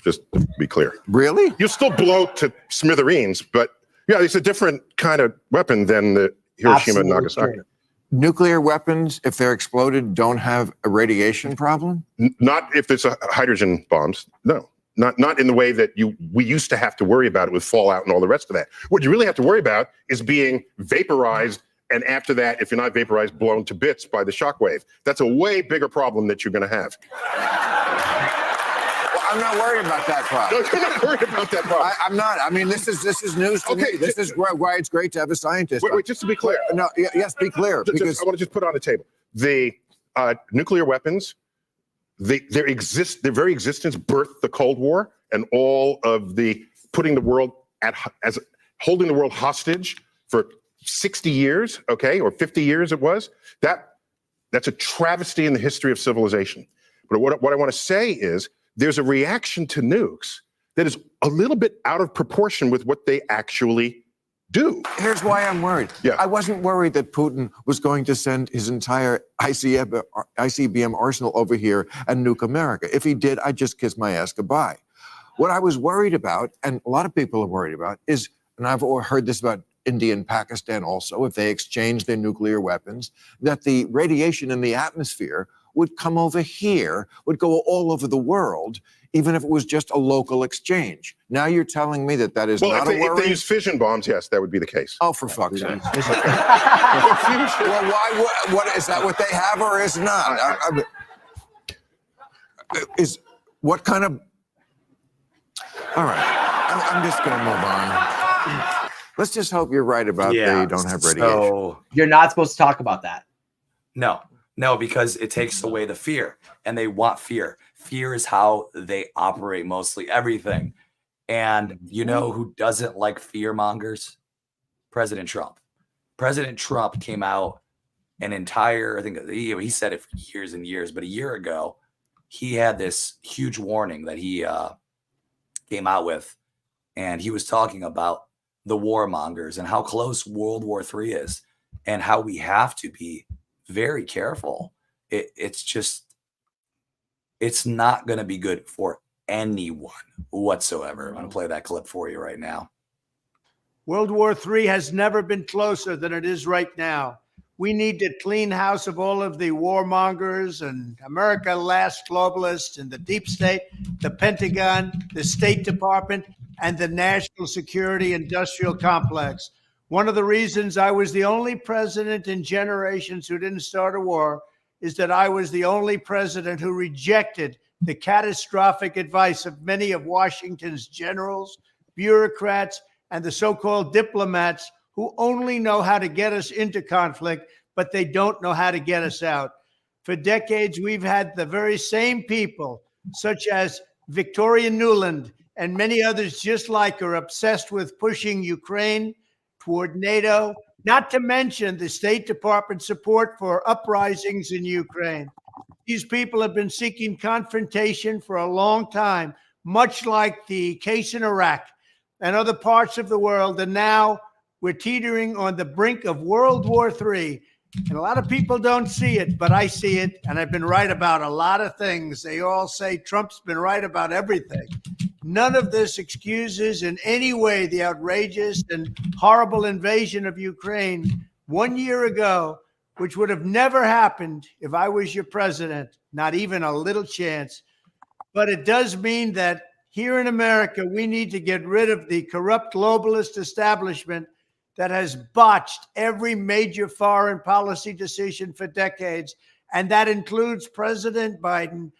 just to be clear. Really? You'll still blow to smithereens, but yeah, it's a different kind of weapon than the Hiroshima and Nagasaki. True. Nuclear weapons, if they're exploded, don't have a radiation problem? Not if it's hydrogen bombs, no. Not in the way that we used to have to worry about it with fallout and all the rest of that. What you really have to worry about is being vaporized, and after that, if you're not vaporized, blown to bits by the shockwave. That's a way bigger problem that you're going to have. Well, I'm not worried about that problem. No, you're not worried about that problem. I'm not. I mean, this is news to me. This is why it's great to have a scientist. Wait, just to be clear. No, yes, be clear. I want to just put on the table the nuclear weapons. Their very existence birthed the Cold War and all of the putting the world as holding the world hostage for 60 years, or 50 years it was. That's a travesty in the history of civilization. But what I want to say is there's a reaction to nukes that is a little bit out of proportion with what they actually do. Here's why I'm worried. Yeah. I wasn't worried that Putin was going to send his entire ICBM arsenal over here and nuke America. If he did, I'd just kiss my ass goodbye. What I was worried about, and a lot of people are worried about, is, and I've heard this about India and Pakistan also, if they exchange their nuclear weapons, that the radiation in the atmosphere would come over here, would go all over the world even if it was just a local exchange. Now you're telling me that that is Well, not a if worry? they use fission bombs, yes, that would be the case. Oh, for fuck's sake. Well, what is that what they have or is not? What kind of... All right, I'm just going to move on. Let's just hope you're right about they don't have radiation. So you're not supposed to talk about that. No, because it takes away the fear, and they want fear. Fear is how they operate mostly everything. And you know who doesn't like fear mongers? President Trump. President Trump came out an entire, I think he said it for years and years, but a year ago, he had this huge warning that he came out with, and he was talking about the warmongers and how close World War III is and how we have to be very careful. It's not going to be good for anyone whatsoever. I'm going to play that clip for you right now. World War III has never been closer than it is right now. We need to clean house of all of the warmongers and America last globalists and the deep state, the Pentagon, the State Department, and the national security industrial complex. One of the reasons I was the only president in generations who didn't start a war is that I was the only president who rejected the catastrophic advice of many of Washington's generals, bureaucrats, and the so-called diplomats who only know how to get us into conflict, but they don't know how to get us out. For decades, we've had the very same people, such as Victoria Nuland and many others just like her, obsessed with pushing Ukraine toward NATO, not to mention the State Department support for uprisings in Ukraine. These people have been seeking confrontation for a long time, much like the case in Iraq and other parts of the world, and now we're teetering on the brink of World War III. And a lot of people don't see it, but I see it, and I've been right about a lot of things. They all say Trump's been right about everything. None of this excuses in any way the outrageous and horrible invasion of Ukraine 1 year ago, which would have never happened if I was your president, not even a little chance. But it does mean that here in America, we need to get rid of the corrupt globalist establishment that has botched every major foreign policy decision for decades. And that includes President Biden,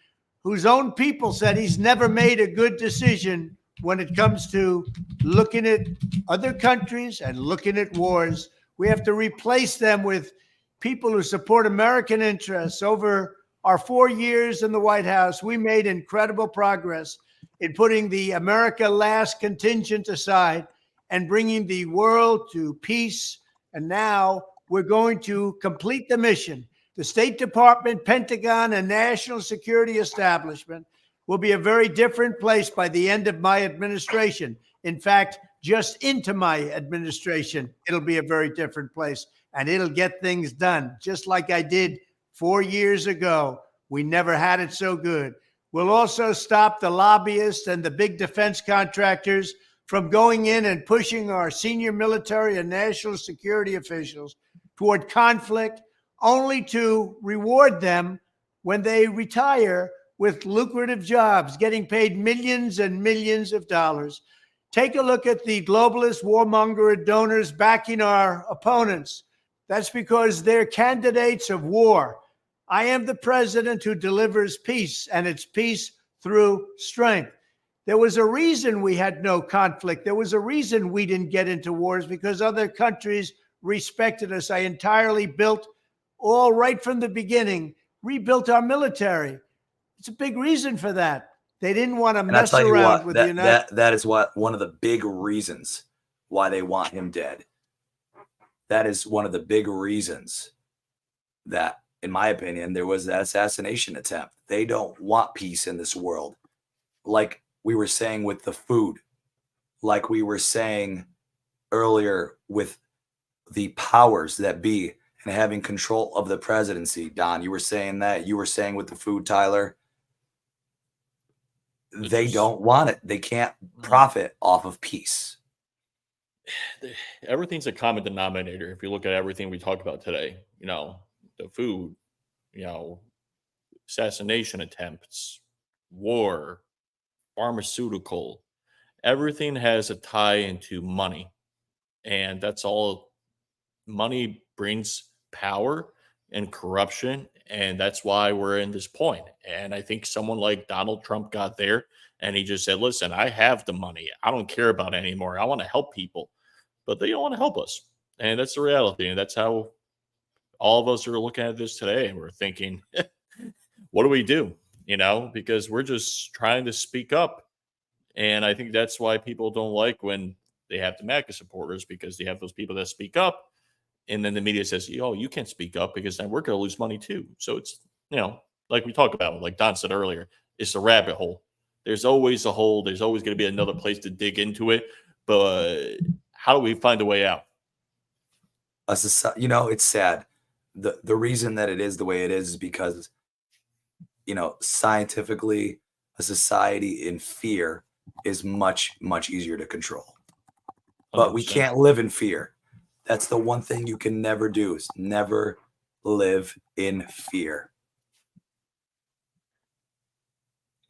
whose own people said he's never made a good decision when it comes to looking at other countries and looking at wars. We have to replace them with people who support American interests. Over our 4 years in the White House, we made incredible progress in putting the America Last contingent aside and bringing the world to peace. And now we're going to complete the mission. The State Department, Pentagon, and national security establishment will be a very different place by the end of my administration. In fact, just into my administration, it'll be a very different place, and it'll get things done, just like I did 4 years ago. We never had it so good. We'll also stop the lobbyists and the big defense contractors from going in and pushing our senior military and national security officials toward conflict, only to reward them when they retire with lucrative jobs, getting paid millions and millions of dollars. Take a look at the globalist warmonger donors backing our opponents. That's because they're candidates of war. I am the president who delivers peace, and it's peace through strength. There was a reason we had no conflict. There was a reason we didn't get into wars, because other countries respected us. I entirely built, all right from the beginning, rebuilt our military. It's a big reason for that. They didn't want to mess around with the United. That is what one of the big reasons why they want him dead. That is one of the big reasons that, in my opinion, there was that assassination attempt. They don't want peace in this world. Like we were saying with the food, like we were saying earlier with the powers that be and having control of the presidency. Don, you were saying that. You were saying with the food, Tyler. They don't want it. They can't profit off of peace. Everything's a common denominator. If you look at everything we talked about today, you know, the food, you know, assassination attempts, war, pharmaceutical, everything has a tie into money. And that's all. Money brings power and corruption. And that's why we're in this point. And I think someone like Donald Trump got there and he just said, listen, I have the money. I don't care about it anymore. I want to help people, but they don't want to help us. And that's the reality. And that's how all of us are looking at this today. And we're thinking, what do we do? You know, because we're just trying to speak up. And I think that's why people don't like when they have the MAGA supporters, because they have those people that speak up. And then the media says, oh, you can't speak up because then we're going to lose money too. So it's, you know, like we talk about, like Don said earlier, it's a rabbit hole. There's always a hole. There's always going to be another place to dig into it. But how do we find a way out? You know, it's sad. The reason that it is the way it is because, you know, scientifically, a society in fear is much, much easier to control. But we 100%. can't live in fear. That's the one thing you can never do, is never live in fear.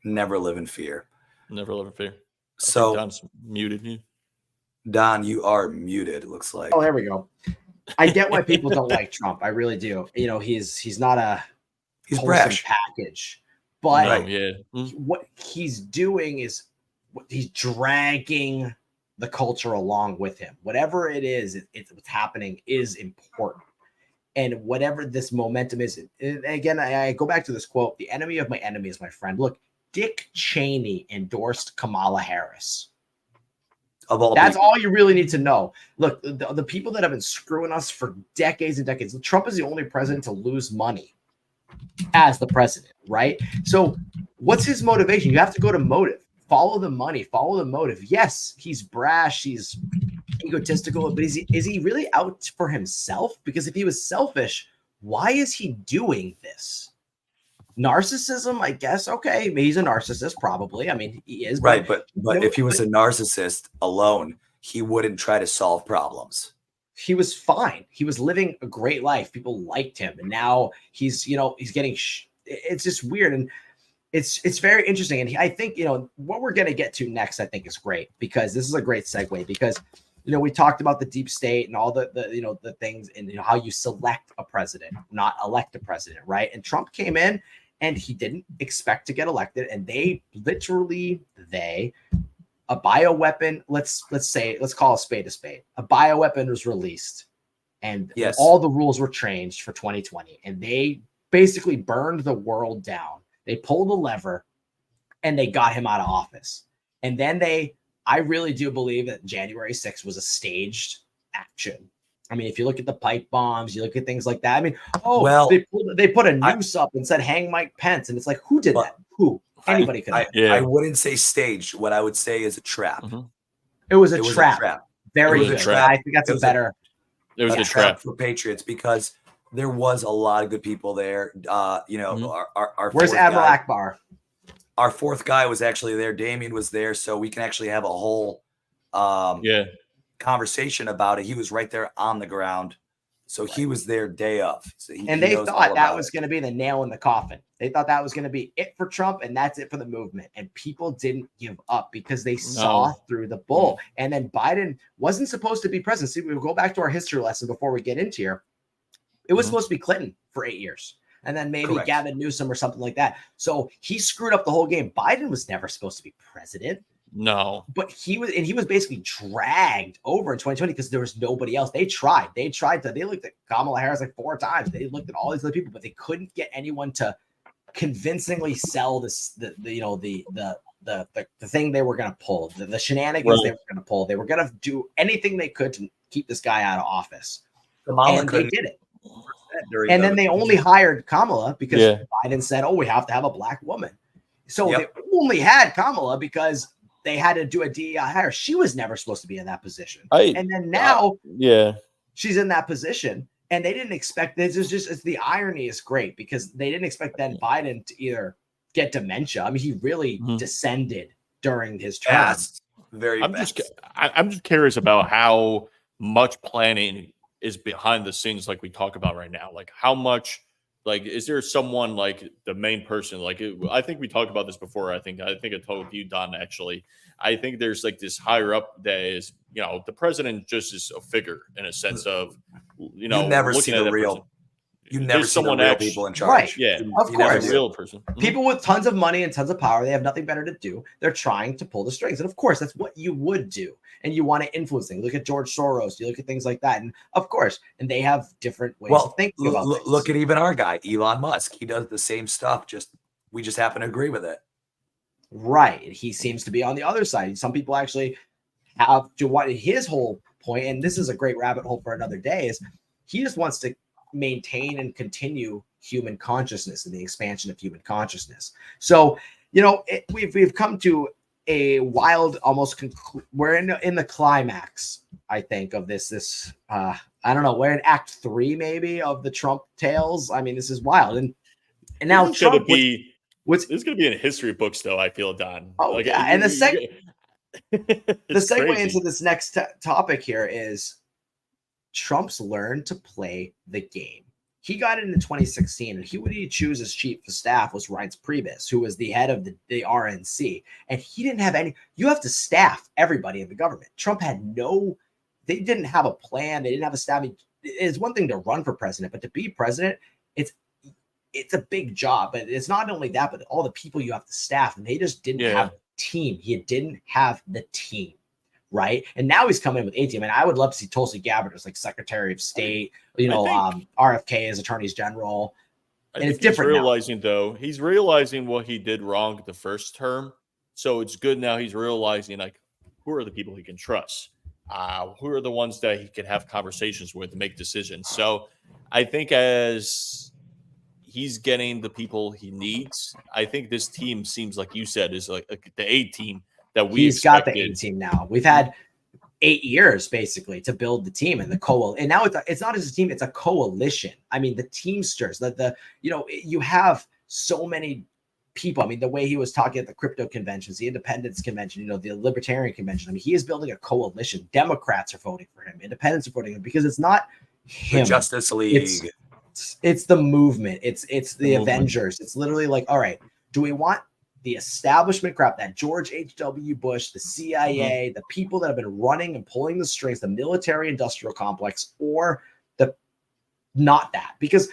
Never live in fear. Never live in fear. So Don's muted you. Don, you are muted, it looks like. Oh, there we go. I get why people don't like Trump. I really do. You know, he's not a he's wholesome brash package, but No, what he's doing is he's dragging the culture along with him. Whatever it is, it's what's happening is important. And whatever this momentum is, and again, I go back to this quote: "The enemy of my enemy is my friend." Look, Dick Cheney endorsed Kamala Harris. That's all you really need to know. Look, the people that have been screwing us for decades and decades. Trump is the only president to lose money as the president, right? So what's his motivation? You have to go to motive. Follow the money. Follow the motive. Yes, he's brash. He's egotistical. But is he really out for himself? Because if he was selfish, why is he doing this? Narcissism, I guess. Okay, he's a narcissist, probably. I mean, he is. Right, but if he was a narcissist alone, he wouldn't try to solve problems. He was fine. He was living a great life. People liked him, and now he's getting. It's just weird, and it's very interesting. And I think what we're going to get to next, I think, is great, because this is a great segue. Because we talked about the deep state and all the things, and how you select a president, not elect a president, right? And Trump came in, and he didn't expect to get elected, and a bioweapon, let's call a spade a spade. A bioweapon was released, and all the rules were changed for 2020, and they basically burned the world down. They pulled the lever, and they got him out of office. And then I really do believe that January 6th was a staged action. I mean, if you look at the pipe bombs, you look at things like that. I mean, they put a noose up and said, hang Mike Pence. And it's like, who did that? Who? Anybody could. I wouldn't say staged. What I would say is a trap. It was a trap. Very good. I think that's a better. It was a trap for Patriots, because there was a lot of good people there. Our where's Admiral Akbar? Our fourth guy was actually there. Damien was there, so we can actually have a whole conversation about it. He was right there on the ground, so he was there day of. So they thought that was going to be the nail in the coffin. They thought that was going to be it for Trump, and that's it for the movement. And people didn't give up because they saw through the bull. And then Biden wasn't supposed to be president. See, we'll go back to our history lesson before we get into here. It was supposed to be Clinton for 8 years, and then maybe Gavin Newsom or something like that. So he screwed up the whole game. Biden was never supposed to be president. No, but he was basically dragged over in 2020 because there was nobody else. They looked at Kamala Harris like 4 times. They looked at all these other people, but they couldn't get anyone to convincingly sell the thing they were going to pull, the shenanigans they were going to pull. They were going to do anything they could to keep this guy out of office. And they did it. And then they only hired Kamala because Biden said, "Oh, we have to have a black woman." So they only had Kamala because they had to do a DEI hire. She was never supposed to be in that position. And then now she's in that position, and they didn't expect this. It's the irony is great because they didn't expect then Biden to either get dementia. I mean, he really descended during his term. I'm just curious about how much planning is behind the scenes, like we talk about right now. Like how much Like, is there someone like the main person? Like, I think we talked about this before. I think I told you, Don. Actually, I think there's like this higher up that is, the president just is a figure in a sense of, You never see looking at the that real. person. You never There's see the someone real actually, people in Right. charge. Yeah, Of You never course. a do. real person. People with tons of money and tons of power, they have nothing better to do. They're trying to pull the strings. And of course, that's what you would do. And you want to influence things. Look at George Soros. You look at things like that. And of course, and they have different ways of thinking about things. Look at even our guy, Elon Musk. He does the same stuff. We just happen to agree with it. Right. He seems to be on the other side. Some people actually have to what his whole point, and this is a great rabbit hole for another day, is he just wants to maintain and continue human consciousness and the expansion of human consciousness. So, we've come to a wild, almost we're in the climax, I think, of this I don't know, we're in act 3 maybe of the Trump tales. I mean, this is wild. And now This is going Trump to be in history books, though. I feel, Don. Oh, yeah. And the it's segue crazy. into this next topic here is Trump's learned to play the game. He got into 2016, and who did he choose as chief of staff was Reince Priebus, who was the head of the RNC. And he didn't have you have to staff everybody in the government. Trump had they didn't have a plan. They didn't have a staff. It's one thing to run for president, but to be president, it's a big job. But it's not only that, but all the people you have to staff, and they just didn't have the team. He didn't have the team. Right. And now he's coming in with a team. And I would love to see Tulsi Gabbard as like Secretary of State, RFK as Attorneys General. And it's different. He's realizing what he did wrong the first term. So it's good now he's realizing, like, who are the people he can trust? Who are the ones that he can have conversations with, make decisions? So I think as he's getting the people he needs, I think this team seems, like you said, is like the A team that he's got the A team now. We've had 8 years basically to build the team and and now it's not as a team, it's a coalition. I mean, the Teamsters, you have so many people. I mean, the way he was talking at the crypto conventions, the independence convention, the libertarian convention. I mean, he is building a coalition. Democrats are voting for him. Independents are voting for him because it's not him. The Justice League. It's the movement. It's the Avengers. It's literally like, all right, do we want the establishment crap, that George H.W. Bush, the CIA, the people that have been running and pulling the strings, the military industrial complex, or not that? Because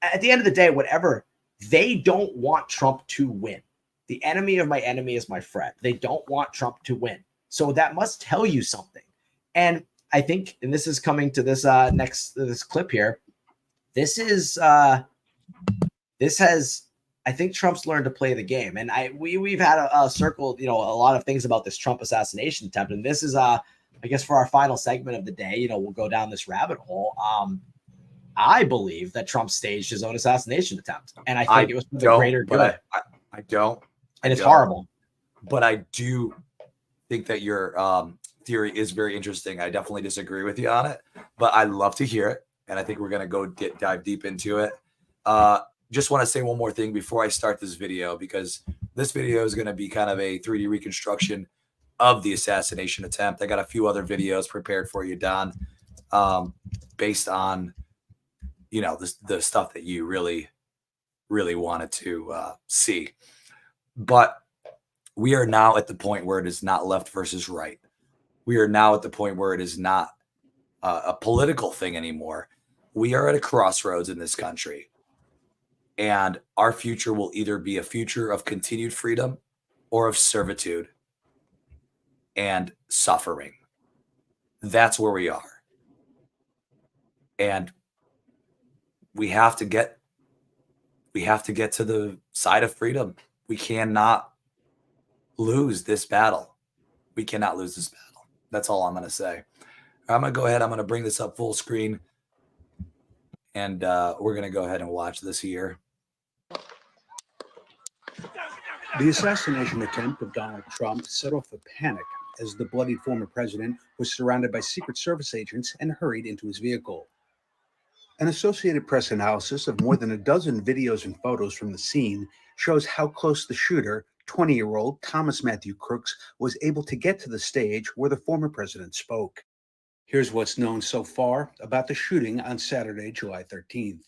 at the end of the day, whatever, they don't want Trump to win. The enemy of my enemy is my friend. They don't want Trump to win. So that must tell you something. And I think, and this is coming to this this clip here. I think Trump's learned to play the game, and we've had a circle, a lot of things about this Trump assassination attempt, and this is I guess for our final segment of the day, we'll go down this rabbit hole. I believe that Trump staged his own assassination attempt, and I think it was for the greater good. I don't, and it's horrible. But I do think that your theory is very interesting. I definitely disagree with you on it, but I love to hear it, and I think we're gonna go dive deep into it. Just want to say one more thing before I start this video, because this video is going to be kind of a 3D reconstruction of the assassination attempt. I got a few other videos prepared for you, Don, based on, the stuff that you really, really wanted to see. But we are now at the point where it is not left versus right. We are now at the point where it is not a political thing anymore. We are at a crossroads in this country. And our future will either be a future of continued freedom or of servitude and suffering. That's where we are. And we have to get to the side of freedom. We cannot lose this battle. We cannot lose this battle. That's all I'm going to say. I'm going to go ahead. I'm going to bring this up full screen. And we're going to go ahead and watch this here. The assassination attempt of Donald Trump set off a panic as the bloodied former president was surrounded by Secret Service agents and hurried into his vehicle. An Associated Press analysis of more than a dozen videos and photos from the scene shows how close the shooter, 20-year-old Thomas Matthew Crooks, was able to get to the stage where the former president spoke. Here's what's known so far about the shooting on Saturday, July 13th.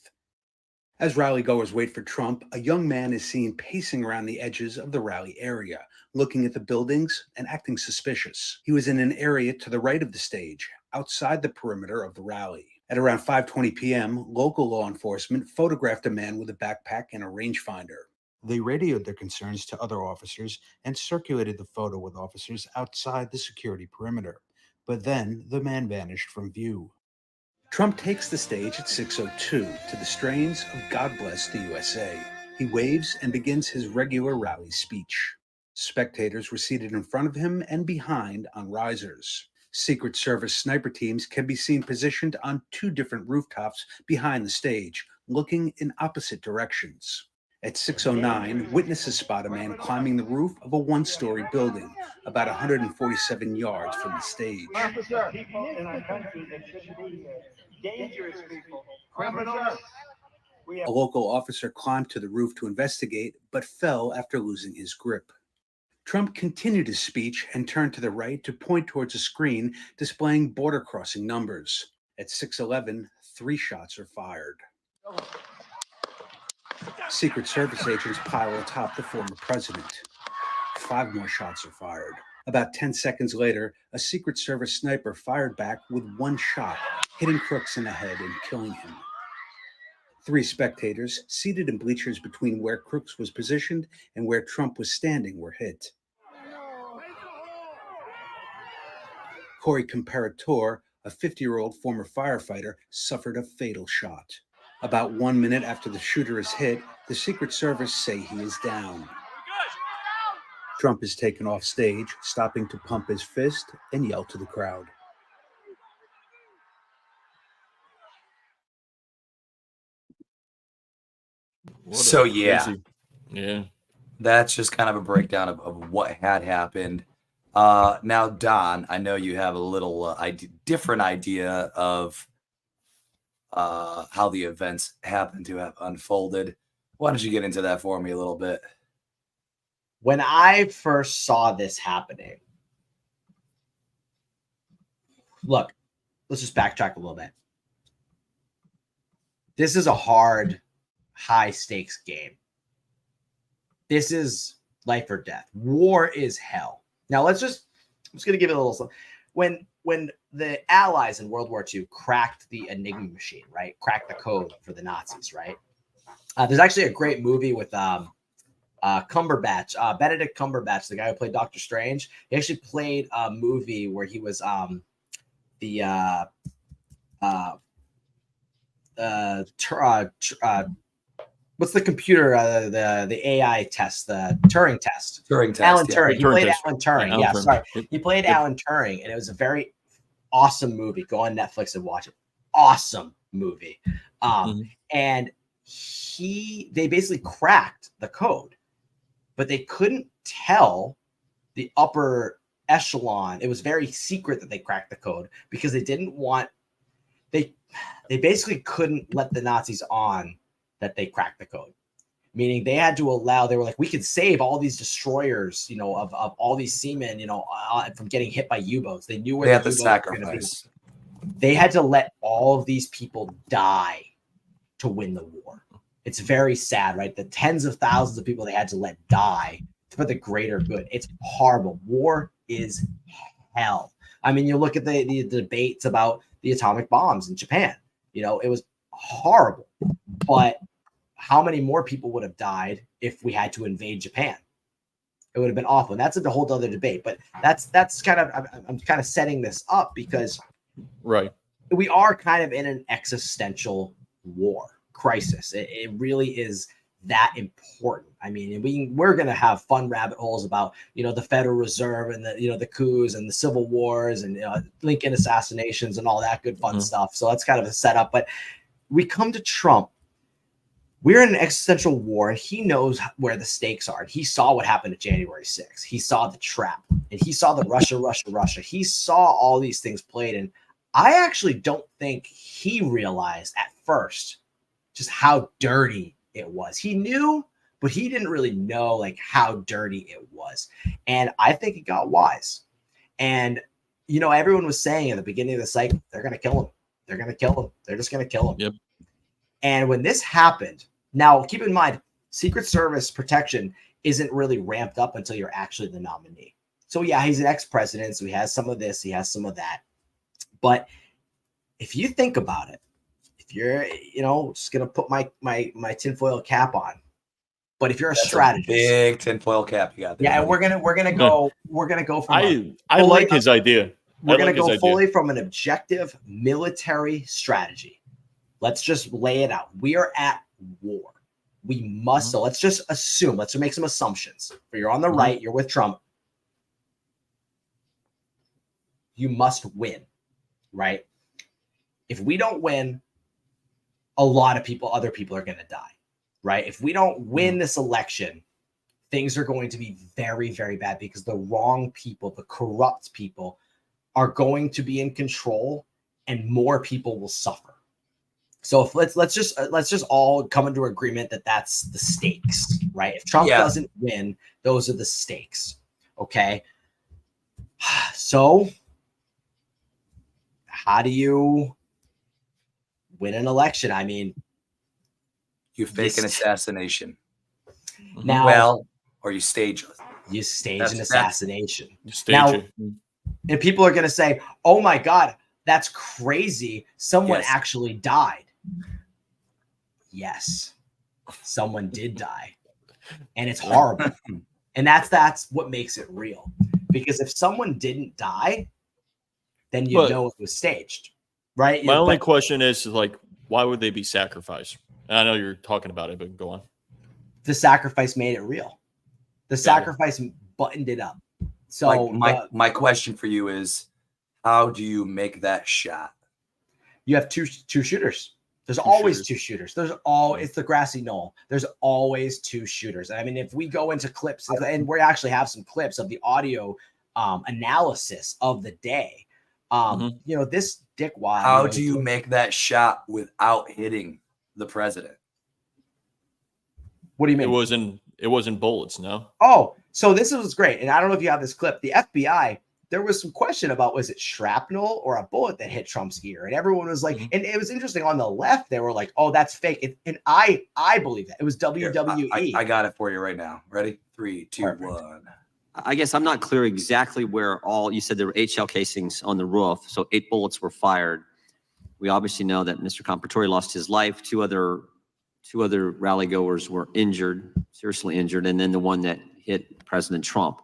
As rally goers wait for Trump, a young man is seen pacing around the edges of the rally area, looking at the buildings and acting suspicious. He was in an area to the right of the stage, outside the perimeter of the rally. At around 5:20 p.m., local law enforcement photographed a man with a backpack and a rangefinder. They radioed their concerns to other officers and circulated the photo with officers outside the security perimeter. But then the man vanished from view. Trump takes the stage at 6:02 to the strains of God Bless the USA. He waves and begins his regular rally speech. Spectators were seated in front of him and behind on risers. Secret Service sniper teams can be seen positioned on 2 different rooftops behind the stage, looking in opposite directions. At 6:09, witnesses spot a man climbing the roof of a 1-story building, about 147 yards from the stage. People in our country that should be dangerous people, criminals. A local officer climbed to the roof to investigate, but fell after losing his grip. Trump continued his speech and turned to the right to point towards a screen displaying border crossing numbers. At 6:11, 3 shots are fired. Secret Service agents pile atop the former president. 5 more shots are fired. About 10 seconds later, a Secret Service sniper fired back with 1 shot, hitting Crooks in the head and killing him. 3 spectators, seated in bleachers between where Crooks was positioned and where Trump was standing, were hit. Corey Comparator, a 50-year-old former firefighter, suffered a fatal shot. About 1 minute after the shooter is hit, the Secret Service say he is down. Trump is taken off stage, stopping to pump his fist and yell to the crowd. So yeah, that's just kind of a breakdown of what had happened. Now, Don, I know you have a little different idea of how the events happen to have unfolded. Why don't you get into that for me a little bit? When I first saw this happening, look, let's just backtrack a little bit. This is a hard, high stakes game. This is life or death. War is hell. Now I'm just going to give it a little. When the Allies in World War II cracked the Enigma machine, right? Cracked the code for the Nazis, right? There's actually a great movie with Cumberbatch, Benedict Cumberbatch, the guy who played Doctor Strange. He actually played a movie where he was what's the computer, the AI test, the Turing test. Alan Turing. He played Alan Turing. Yeah, sorry. He played Alan Turing, and it was a very awesome movie. Go on Netflix and watch it. Awesome movie. And they basically cracked the code, but they couldn't tell the upper echelon. It was very secret that they cracked the code because they didn't want, they basically couldn't let the Nazis on that they cracked the code. Meaning they had to allow, they were like, we could save all these destroyers, of all these seamen, from getting hit by U-boats. They knew where they had the to sacrifice. They had to let all of these people die to win the war. It's very sad, right? The tens of thousands of people they had to let die for the greater good. It's horrible. War is hell. I mean, you look at the debates about the atomic bombs in Japan. It was horrible. But how many more people would have died if we had to invade Japan? It would have been awful. And that's a whole other debate. But that's kind of, I'm kind of setting this up because we are kind of in an existential war crisis. It really is that important. I mean, we're going to have fun rabbit holes about, the Federal Reserve and the coups and the civil wars and Lincoln assassinations and all that good fun stuff. So that's kind of a setup. But we come to Trump. We're in an existential war, and he knows where the stakes are. And he saw what happened at January 6th. He saw the trap, and he saw the Russia. He saw all these things played. And I actually don't think he realized at first just how dirty it was. He knew, but he didn't really know how dirty it was. And I think he got wise. And, everyone was saying at the beginning of the cycle, they're going to kill him. They're going to kill him. They're just going to kill him. Yep. And when this happened, Now, keep in mind, Secret Service protection isn't really ramped up until you're actually the nominee. So yeah, he's an ex-president, so he has some of this, he has some of that. But if you think about it, if you're, just gonna put my tinfoil cap on, but if you're a strategist, big tinfoil cap you got there. yeah, and we're gonna go from I like his idea. We're gonna go fully from an objective military strategy. Let's just lay it out. We are at war. We must. So let's just assume. Let's make some assumptions. You're on the right. You're with Trump. You must win, right? If we don't win, a lot of other people are going to die, right? If we don't win this election, things are going to be very, very bad because the wrong people, the corrupt people, are going to be in control, and more people will suffer. So if let's just all come into agreement that that's the stakes, right? If Trump doesn't win, those are the stakes. Okay. So how do you win an election? I mean, you fake an assassination. Now, or you stage it. You stage an assassination. Now, and people are going to say, "Oh my God, that's crazy! Someone actually died." Yes, someone did die, and it's horrible. And that's what makes it real. Because if someone didn't die, then you know it was staged, right? My only question is like, why would they be sacrificed? And I know you're talking about it, but go on. The sacrifice made it real. The sacrifice buttoned it up. So my question for you is, how do you make that shot? You have two shooters. There's always two shooters. It's the grassy knoll. There's always two shooters. I mean, if we go into clips, and we actually have some clips of the audio analysis of the day, this dickwad. How do you make that shot without hitting the president? What do you mean? It wasn't bullets, no. Oh, so this was great. And I don't know if you have this clip. The FBI, there was some question about, was it shrapnel or a bullet that hit Trump's ear? And everyone was like, and it was interesting on the left, they were like, oh, that's fake. And I believe that. It was WWE. Here, I got it for you right now. Ready? 3, 2, 1. I guess I'm not clear exactly where you said there were 8 shell casings on the roof. So 8 bullets were fired. We obviously know that Mr. Comparatori lost his life. Two other rally goers were injured, seriously injured. And then the one that hit President Trump.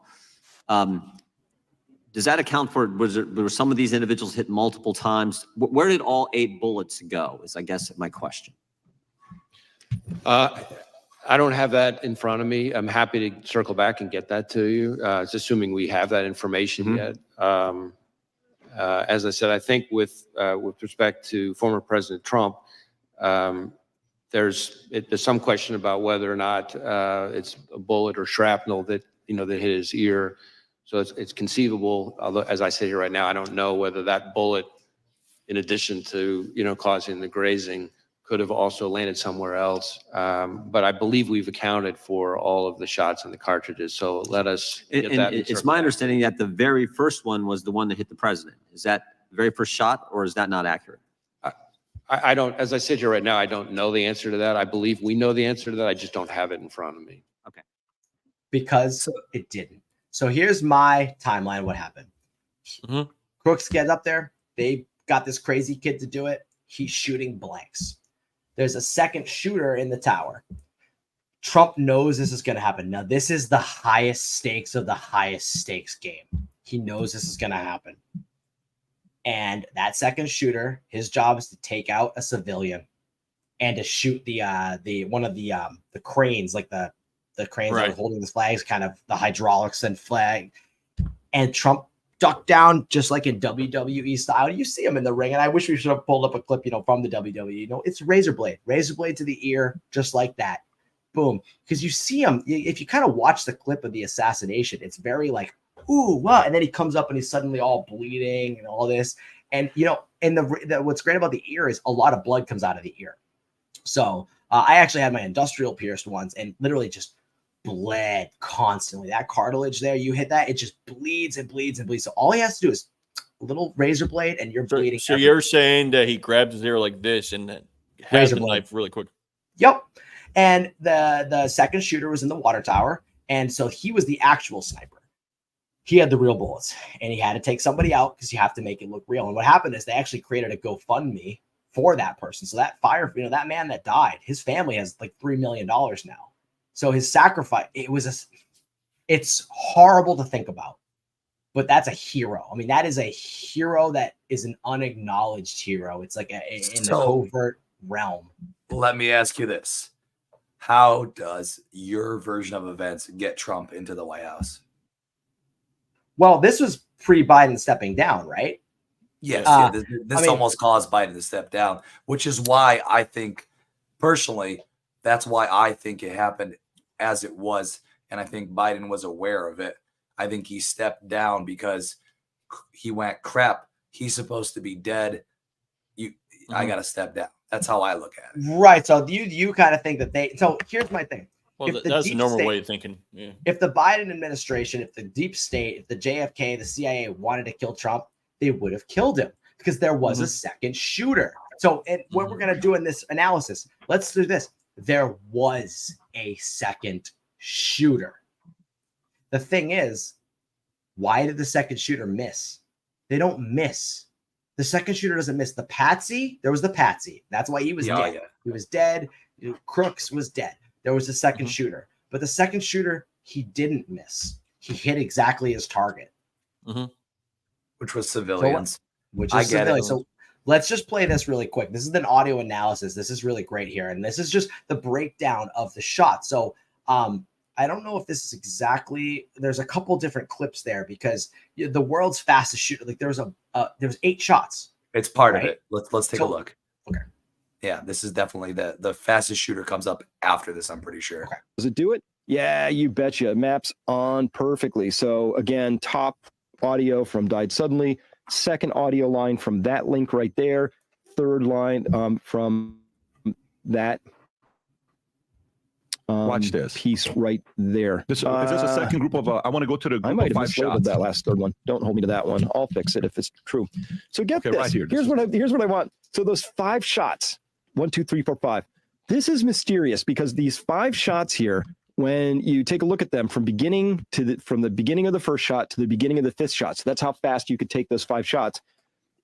Does that account for, were some of these individuals hit multiple times? Where did all 8 bullets go is, I guess, my question. I don't have that in front of me. I'm happy to circle back and get that to you. It's assuming we have that information yet. As I said, I think with respect to former President Trump, there's some question about whether or not it's a bullet or shrapnel that hit his ear. So it's conceivable. Although, as I sit here right now, I don't know whether that bullet, in addition to causing the grazing, could have also landed somewhere else. But I believe we've accounted for all of the shots and the cartridges. So let us get that. It's my understanding that the very first one was the one that hit the president. Is that the very first shot, or is that not accurate? I don't, as I sit here right now, I don't know the answer to that. I believe we know the answer to that. I just don't have it in front of me. Okay. Because it didn't. So here's my timeline. What happened? Crooks get up there. They got this crazy kid to do it. He's shooting blanks. There's a second shooter in the tower. Trump knows this is going to happen. Now, this is the highest stakes of the highest stakes game. He knows this is going to happen. And that second shooter, his job is to take out a civilian and to shoot the one of the cranes, like the cranes that are holding the flags, kind of the hydraulics and flag. And Trump ducked down just like in WWE style. You see him in the ring, and I wish we should have pulled up a clip, from the WWE. It's razor blade to the ear, just like that. Boom. Because you see him, if you kind of watch the clip of the assassination, it's very like, ooh, wow. And then he comes up and he's suddenly all bleeding and all this. And, and what's great about the ear is a lot of blood comes out of the ear. So I actually had my industrial pierced once and literally just bled constantly. That cartilage there, you hit that, it just bleeds and bleeds and bleeds. So all he has to do is a little razor blade and you're bleeding. So you're saying that he grabs his ear like this and then has the knife really quick. Yep. And the second shooter was in the water tower. And so he was the actual sniper. He had the real bullets, and he had to take somebody out because you have to make it look real. And what happened is they actually created a GoFundMe for that person. So that that man that died, his family has like $3 million now. So his sacrifice, it's horrible to think about, but that's a hero. I mean, that is a hero that is an unacknowledged hero. It's like in the covert realm. Let me ask you this. How does your version of events get Trump into the White House? Well, this was pre-Biden stepping down, right? Yes, this almost caused Biden to step down, which is why I think, personally, that's why I think it happened as it was, and I think Biden was aware of it. I think he stepped down because he went, crap, he's supposed to be dead. I got to step down. That's how I look at it. Right. So you kind of think that so here's my thing. Well, that's the normal way of thinking. Yeah. If the Biden administration, if the deep state, if the JFK, the CIA wanted to kill Trump, they would have killed him because there was a second shooter. So what we're going to do in this analysis, let's do this. There was a second shooter. The thing is, why did the second shooter miss? They don't miss. The second shooter doesn't miss. The patsy, there was the patsy. That's why he was dead. Yeah. He was dead. Crooks was dead. There was a second shooter. But the second shooter, he didn't miss. He hit exactly his target. Which was civilians. So let's just play this really quick. This is an audio analysis. This is really great here. And this is just the breakdown of the shot. So I don't know if this is exactly, there's a couple different clips there because the world's fastest shooter, like there was 8 shots. It's part of it. Let's take a look. Okay. Yeah, this is definitely the fastest shooter comes up after this, I'm pretty sure. Okay. Does it do it? Yeah, you betcha. It maps on perfectly. So again, top audio from Died Suddenly, second audio line from that link right there, third line from that watch this piece right there. Is this a second group of I want to go to the group I might of 5 have shots. that last third one. Don't hold me to that one. I'll fix it if it's true. So get this. Right here. Here's what I want. So those 5 shots, 1, 2, 3, 4, 5. This is mysterious because these 5 shots here, when you take a look at them from the beginning of the first shot to the beginning of the 5th shot, so that's how fast you could take those 5 shots.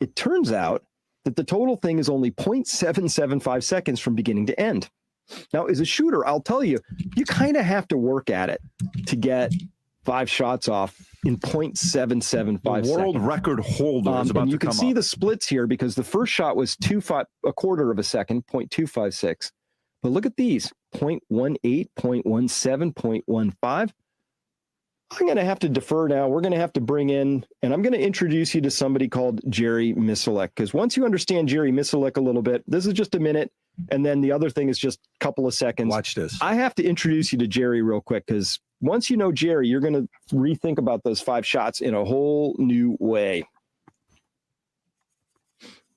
It turns out that the total thing is only 0.775 seconds from beginning to end. Now, as a shooter, I'll tell you, you kind of have to work at it to get 5 shots off in 0.775 seconds. World record holder is about and to you can come see up. the splits here because the first shot was a quarter of a second, 0.256. But look at these, 0.18, 0.17, 0.15. I'm going to have to defer now. We're going to have to bring in, and I'm going to introduce you to somebody called Jerry Misalek, because once you understand Jerry Misalek a little bit, this is just a minute, and then the other thing is just a couple of seconds. Watch this. I have to introduce you to Jerry real quick, because once you know Jerry, you're going to rethink about those 5 shots in a whole new way.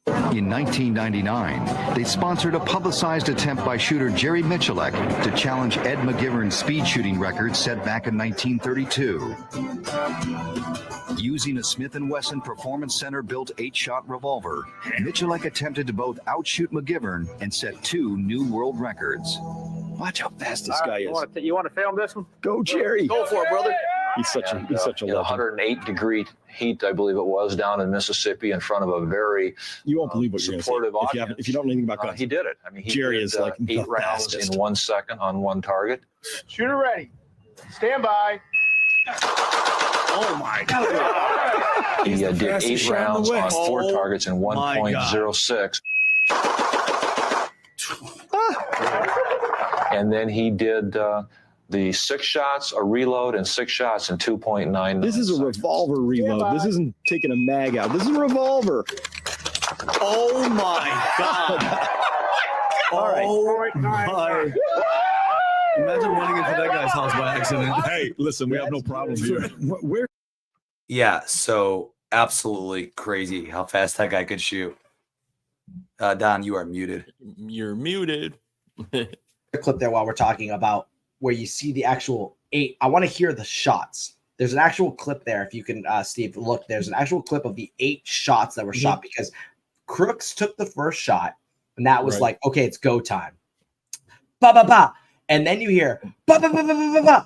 In 1999, they sponsored a publicized attempt by shooter Jerry Michalek to challenge Ed McGivern's speed shooting record set back in 1932. Using a Smith & Wesson Performance Center-built 8-shot revolver, Michalek attempted to both outshoot McGivern and set 2 new world records. Watch how fast this guy is. You want to film this one? Go, Jerry. Go for it, brother. He's such a legend. 108-degree heat, I believe it was, down in Mississippi in front of a very you won't believe what you're supportive gonna say. audience. If you don't know anything about guns, he did it. I mean, he Jerry did, is like 8 rounds fastest. in 1 second on 1 target. Shooter ready. Stand by. Oh my God! He did 8 rounds on 4 targets in 1.06. And then he did the 6 shots, a reload, and 6 shots in 2.9. This is a revolver reload. This isn't taking a mag out. This is a revolver. Oh my God! All right. Oh my! Imagine running into that guy's house by accident. Hey, listen, we have no problem here. Where? Yeah, so absolutely crazy how fast that guy could shoot. Don, you are muted. You're muted. A clip there while we're talking about where you see the actual 8. I want to hear the shots. There's an actual clip there. If you can, Steve, look, there's an actual clip of the 8 shots that were shot because Crooks took the first shot and that was like, okay, it's go time. Ba, ba, ba. And then you hear, bah, bah, bah, bah, bah, bah.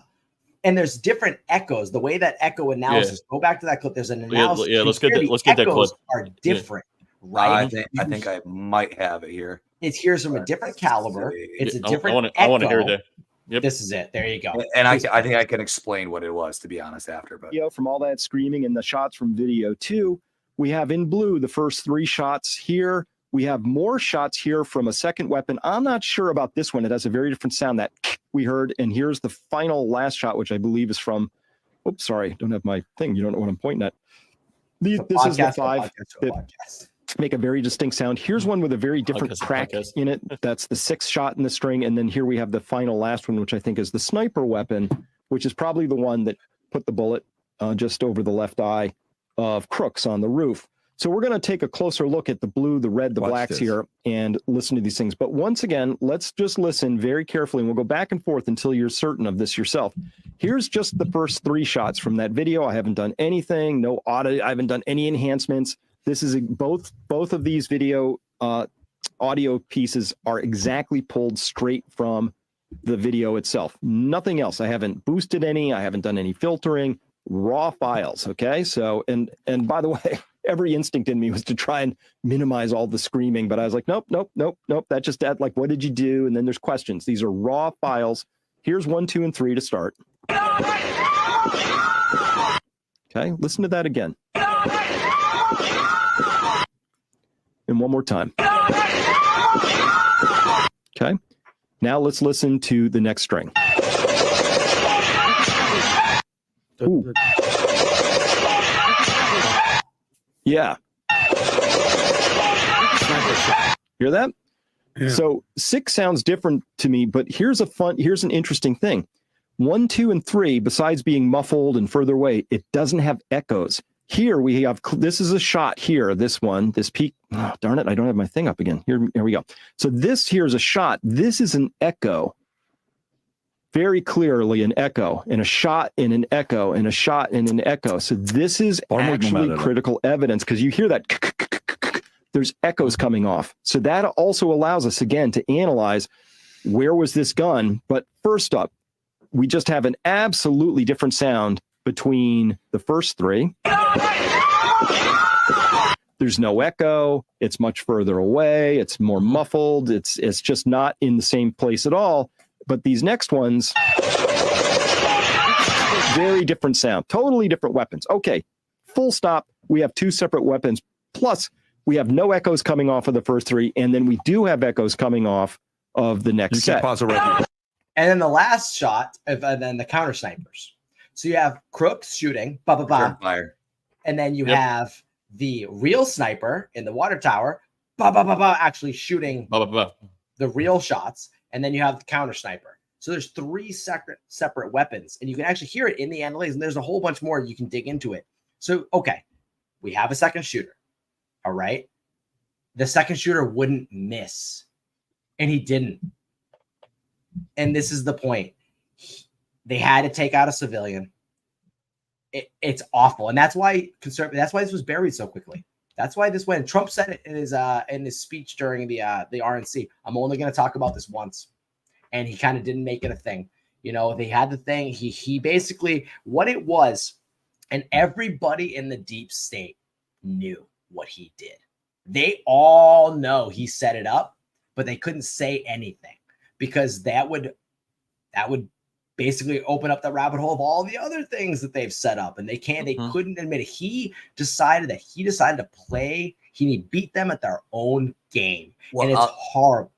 And there's different echoes. The way that echo analysis, go back to that clip. There's an analysis. Let's get that clip. Are different, right? I think I might have it here. It hears from a different caliber. It's a different I want to hear that. Yep. This is it. There you go. And I think I can explain what it was, to be honest, after. But from all that screaming and the shots from video 2, we have in blue the first 3 shots here. We have more shots here from a second weapon. I'm not sure about this one. It has a very different sound that we heard. And here's the final last shot, which I believe is from, oops, sorry, don't have my thing. You don't know what I'm pointing at. This is the 5 that make a very distinct sound. Here's one with a very different crack in it. That's the 6th shot in the string. And then here we have the final last one, which I think is the sniper weapon, which is probably the one that put the bullet just over the left eye of Crooks on the roof. So we're going to take a closer look at the blue, the red, the blacks here and listen to these things. But once again, let's just listen very carefully. And we'll go back and forth until you're certain of this yourself. Here's just the first 3 shots from that video. I haven't done anything, no audio. I haven't done any enhancements. This is both of these video audio pieces are exactly pulled straight from the video itself. Nothing else. I haven't boosted any. I haven't done any filtering. Raw files. Okay. So, and by the way, every instinct in me was to try and minimize all the screaming, but I was like, nope. That just add like, what did you do? And then there's questions. These are raw files. Here's 1, 2, and 3 to start. Okay. Listen to that again. And one more time. Okay. Now let's listen to the next string. Ooh. Yeah. Hear that? Yeah. So 6 sounds different to me, but here's an interesting thing. 1, 2, and 3, besides being muffled and further away, it doesn't have echoes. Here we have, this is a shot here, this one, this peak. Oh, darn it, I don't have my thing up again. Here we go. So this here is a shot. This is an echo. Very clearly an echo, and a shot in an echo, and a shot in an echo. So this is actually critical evidence because you hear that. There's echoes coming off. So that also allows us, again, to analyze where was this gun. But first up, we just have an absolutely different sound between the first 3. There's no echo. It's much further away. It's more muffled. It's just not in the same place at all. But these next ones, very different sound, totally different weapons. Okay, full stop. We have 2 separate weapons. Plus, we have no echoes coming off of the first 3, and then we do have echoes coming off of the next set. Pause it right here. And then the last shot, and then the counter snipers. So you have Crooks shooting, fire, and then you have the real sniper in the water tower, actually shooting the real shots, and then you have the counter sniper. So there's 3 separate weapons, and you can actually hear it in the analysis, and there's a whole bunch more you can dig into it. So, okay, we have a second shooter, all right? The second shooter wouldn't miss, and he didn't. And this is the point. They had to take out a civilian. It's awful, and that's why That's why this was buried so quickly. That's why this went. Trump said it in his speech during the RNC. I'm only going to talk about this once, and he kind of didn't make it a thing. You know, they had the thing. He basically what it was, and everybody in the deep state knew what he did. They all know he set it up, but they couldn't say anything because that would basically open up the rabbit hole of all the other things that they've set up, and they couldn't admit it. He decided to play. He beat them at their own game, and it's horrible.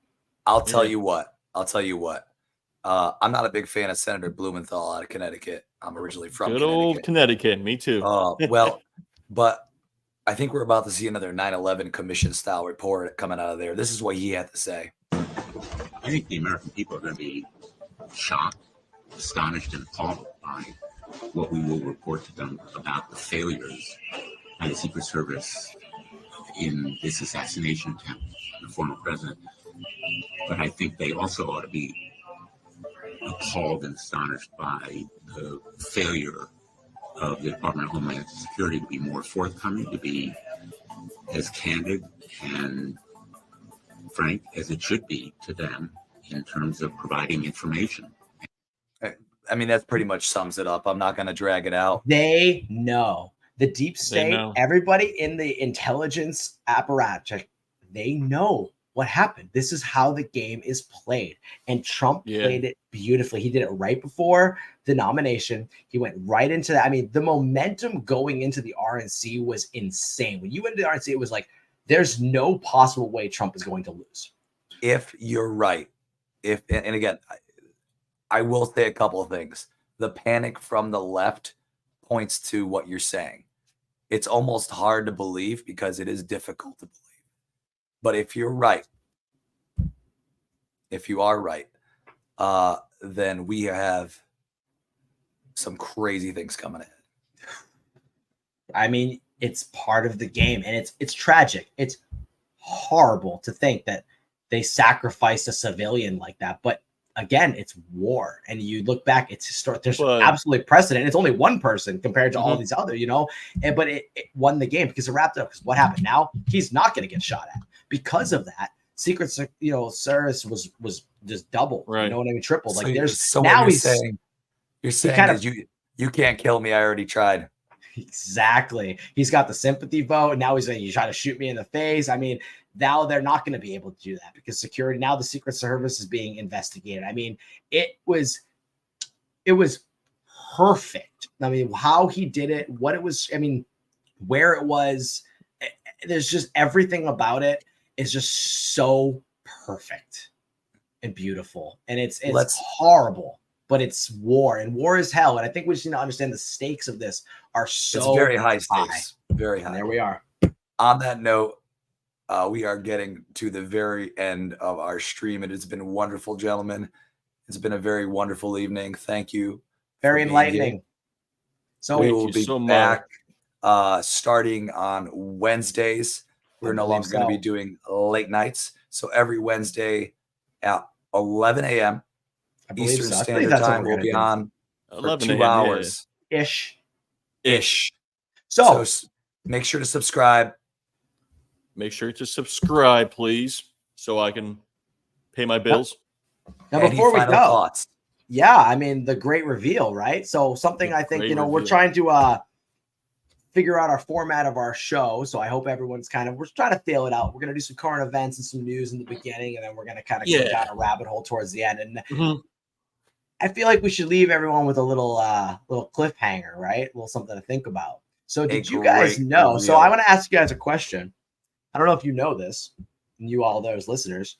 I'll tell you what. I'm not a big fan of Senator Blumenthal out of Connecticut. I'm originally from Good old Connecticut. Me too. Well, but I think we're about to see another 9/11 commission style report coming out of there. This is what he had to say. I think the American people are going to be shocked, astonished, and appalled by what we will report to them about the failures by the Secret Service in this assassination attempt on the former president. But I think they also ought to be appalled and astonished by the failure of the Department of Homeland Security to be more forthcoming, to be as candid and frank as it should be to them in terms of providing information. I mean, that pretty much sums it up. I'm not going to drag it out. They know. The deep They state, know. everybody in the intelligence apparatus, they know what happened. This is how the game is played. And Trump played it beautifully. He did it right before the nomination. He went right into that. I mean, the momentum going into the RNC was insane. When you went into the RNC, it was like, there's no possible way Trump is going to lose. If you're right, and again, I will say a couple of things. The panic from the left points to what you're saying. It's almost hard to believe because it is difficult to believe. But if you're right, if you are right, then we have some crazy things coming ahead. I mean, it's part of the game, and it's tragic. It's horrible to think that they sacrificed a civilian like that. But again, it's war, and you look back, it's historic. There's absolutely precedent. It's only one person compared to all these other, but it won the game because it wrapped up. Because what happened now? He's not going to get shot at because of that. Secret, service was just double. Right. You know what I mean? Triple. Like now you're saying you can't kill me. I already tried. Exactly. He's got the sympathy vote. Now he's saying, you try to shoot me in the face. I mean, now they're not going to be able to do that because security, now the Secret Service is being investigated. I mean, it was perfect. I mean, how he did it, what it was, I mean, where it was, there's just everything about it is just so perfect and beautiful. And it's horrible, but it's war, and war is hell. And I think we just need to understand the stakes of this are so it's very high stakes, very high. And there we are. On that note, we are getting to the very end of our stream. It has been wonderful, gentlemen. It's been a very wonderful evening. Thank you. Very enlightening. So we will be back starting on Wednesdays. We're no longer going to be doing late nights. So every Wednesday at 11 a.m. Eastern Standard Time, we'll be on for 2 hours. Ish. So make sure to subscribe. Make sure to subscribe, please, so I can pay my bills. Now, before we go, I mean, the great reveal, right? So something I think, we're trying to figure out our format of our show. So I hope everyone's we're trying to feel it out. We're going to do some current events and some news in the beginning, and then we're going to kind of go down a rabbit hole towards the end. And I feel like we should leave everyone with a little cliffhanger, right? A little something to think about. So did you guys know? So I want to ask you guys a question. I don't know if you know this, and you all those listeners.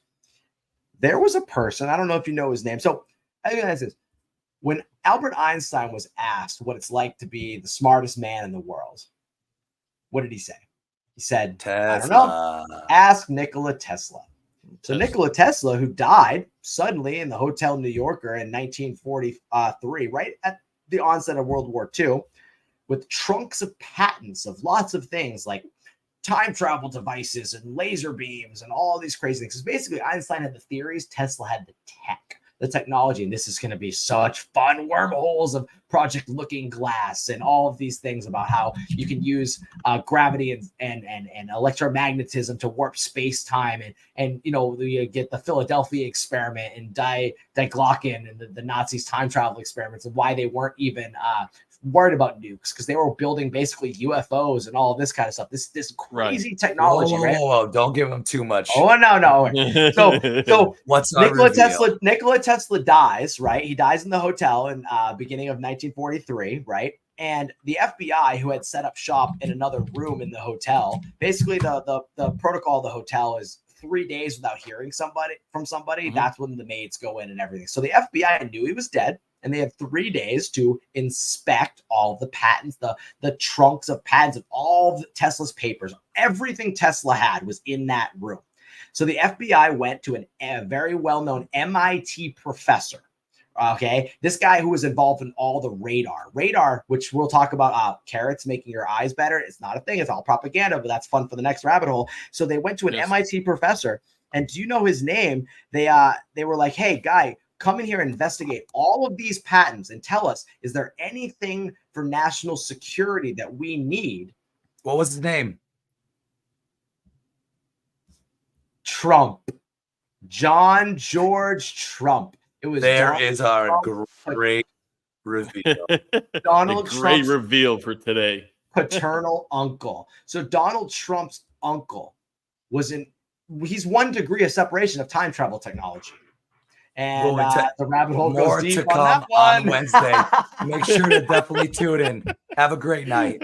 There was a person, I don't know if you know his name. So I think that's this. When Albert Einstein was asked what it's like to be the smartest man in the world, what did he say? He said, Tesla. I don't know. Ask Nikola Tesla. So Nikola Tesla, who died suddenly in the Hotel New Yorker in 1943, right at the onset of World War II, with trunks of patents of lots of things like time travel devices and laser beams and all these crazy things. So basically, Einstein had the theories, Tesla had the tech, the technology, and this is going to be such fun wormholes of Project Looking Glass and all of these things about how you can use gravity and electromagnetism to warp space time, and you get the Philadelphia experiment and Diglocken and the Nazis' time travel experiments, and why they weren't even worried about nukes because they were building basically UFOs and all this kind of stuff. This crazy technology, right? Whoa, don't give them too much. Oh no. So what's Nikola Tesla dies, right? He dies in the hotel in beginning of 1943, right? And the FBI, who had set up shop in another room in the hotel, basically the protocol of the hotel is 3 days without hearing from somebody. That's when the maids go in and everything. So the FBI knew he was dead, and they had 3 days to inspect all of the patents, the trunks of patents of all of Tesla's papers. Everything Tesla had was in that room. So the FBI went to a very well-known MIT professor. Okay, this guy who was involved in all the radar, which we'll talk about, carrots making your eyes better. It's not a thing. It's all propaganda, but that's fun for the next rabbit hole. So they went to an MIT professor, and do you know his name? They were like, hey, guy, come in here and investigate all of these patents and tell us, is there anything for national security that we need? What was his name? Trump. John George Trump. It was There is our Trump, great reveal. Donald A great Trump's reveal for today. paternal uncle. So Donald Trump's uncle he's 1 degree of separation of time travel technology. And the rabbit hole more goes deep to on come that one. on Wednesday. Make sure to definitely tune in. Have a great night.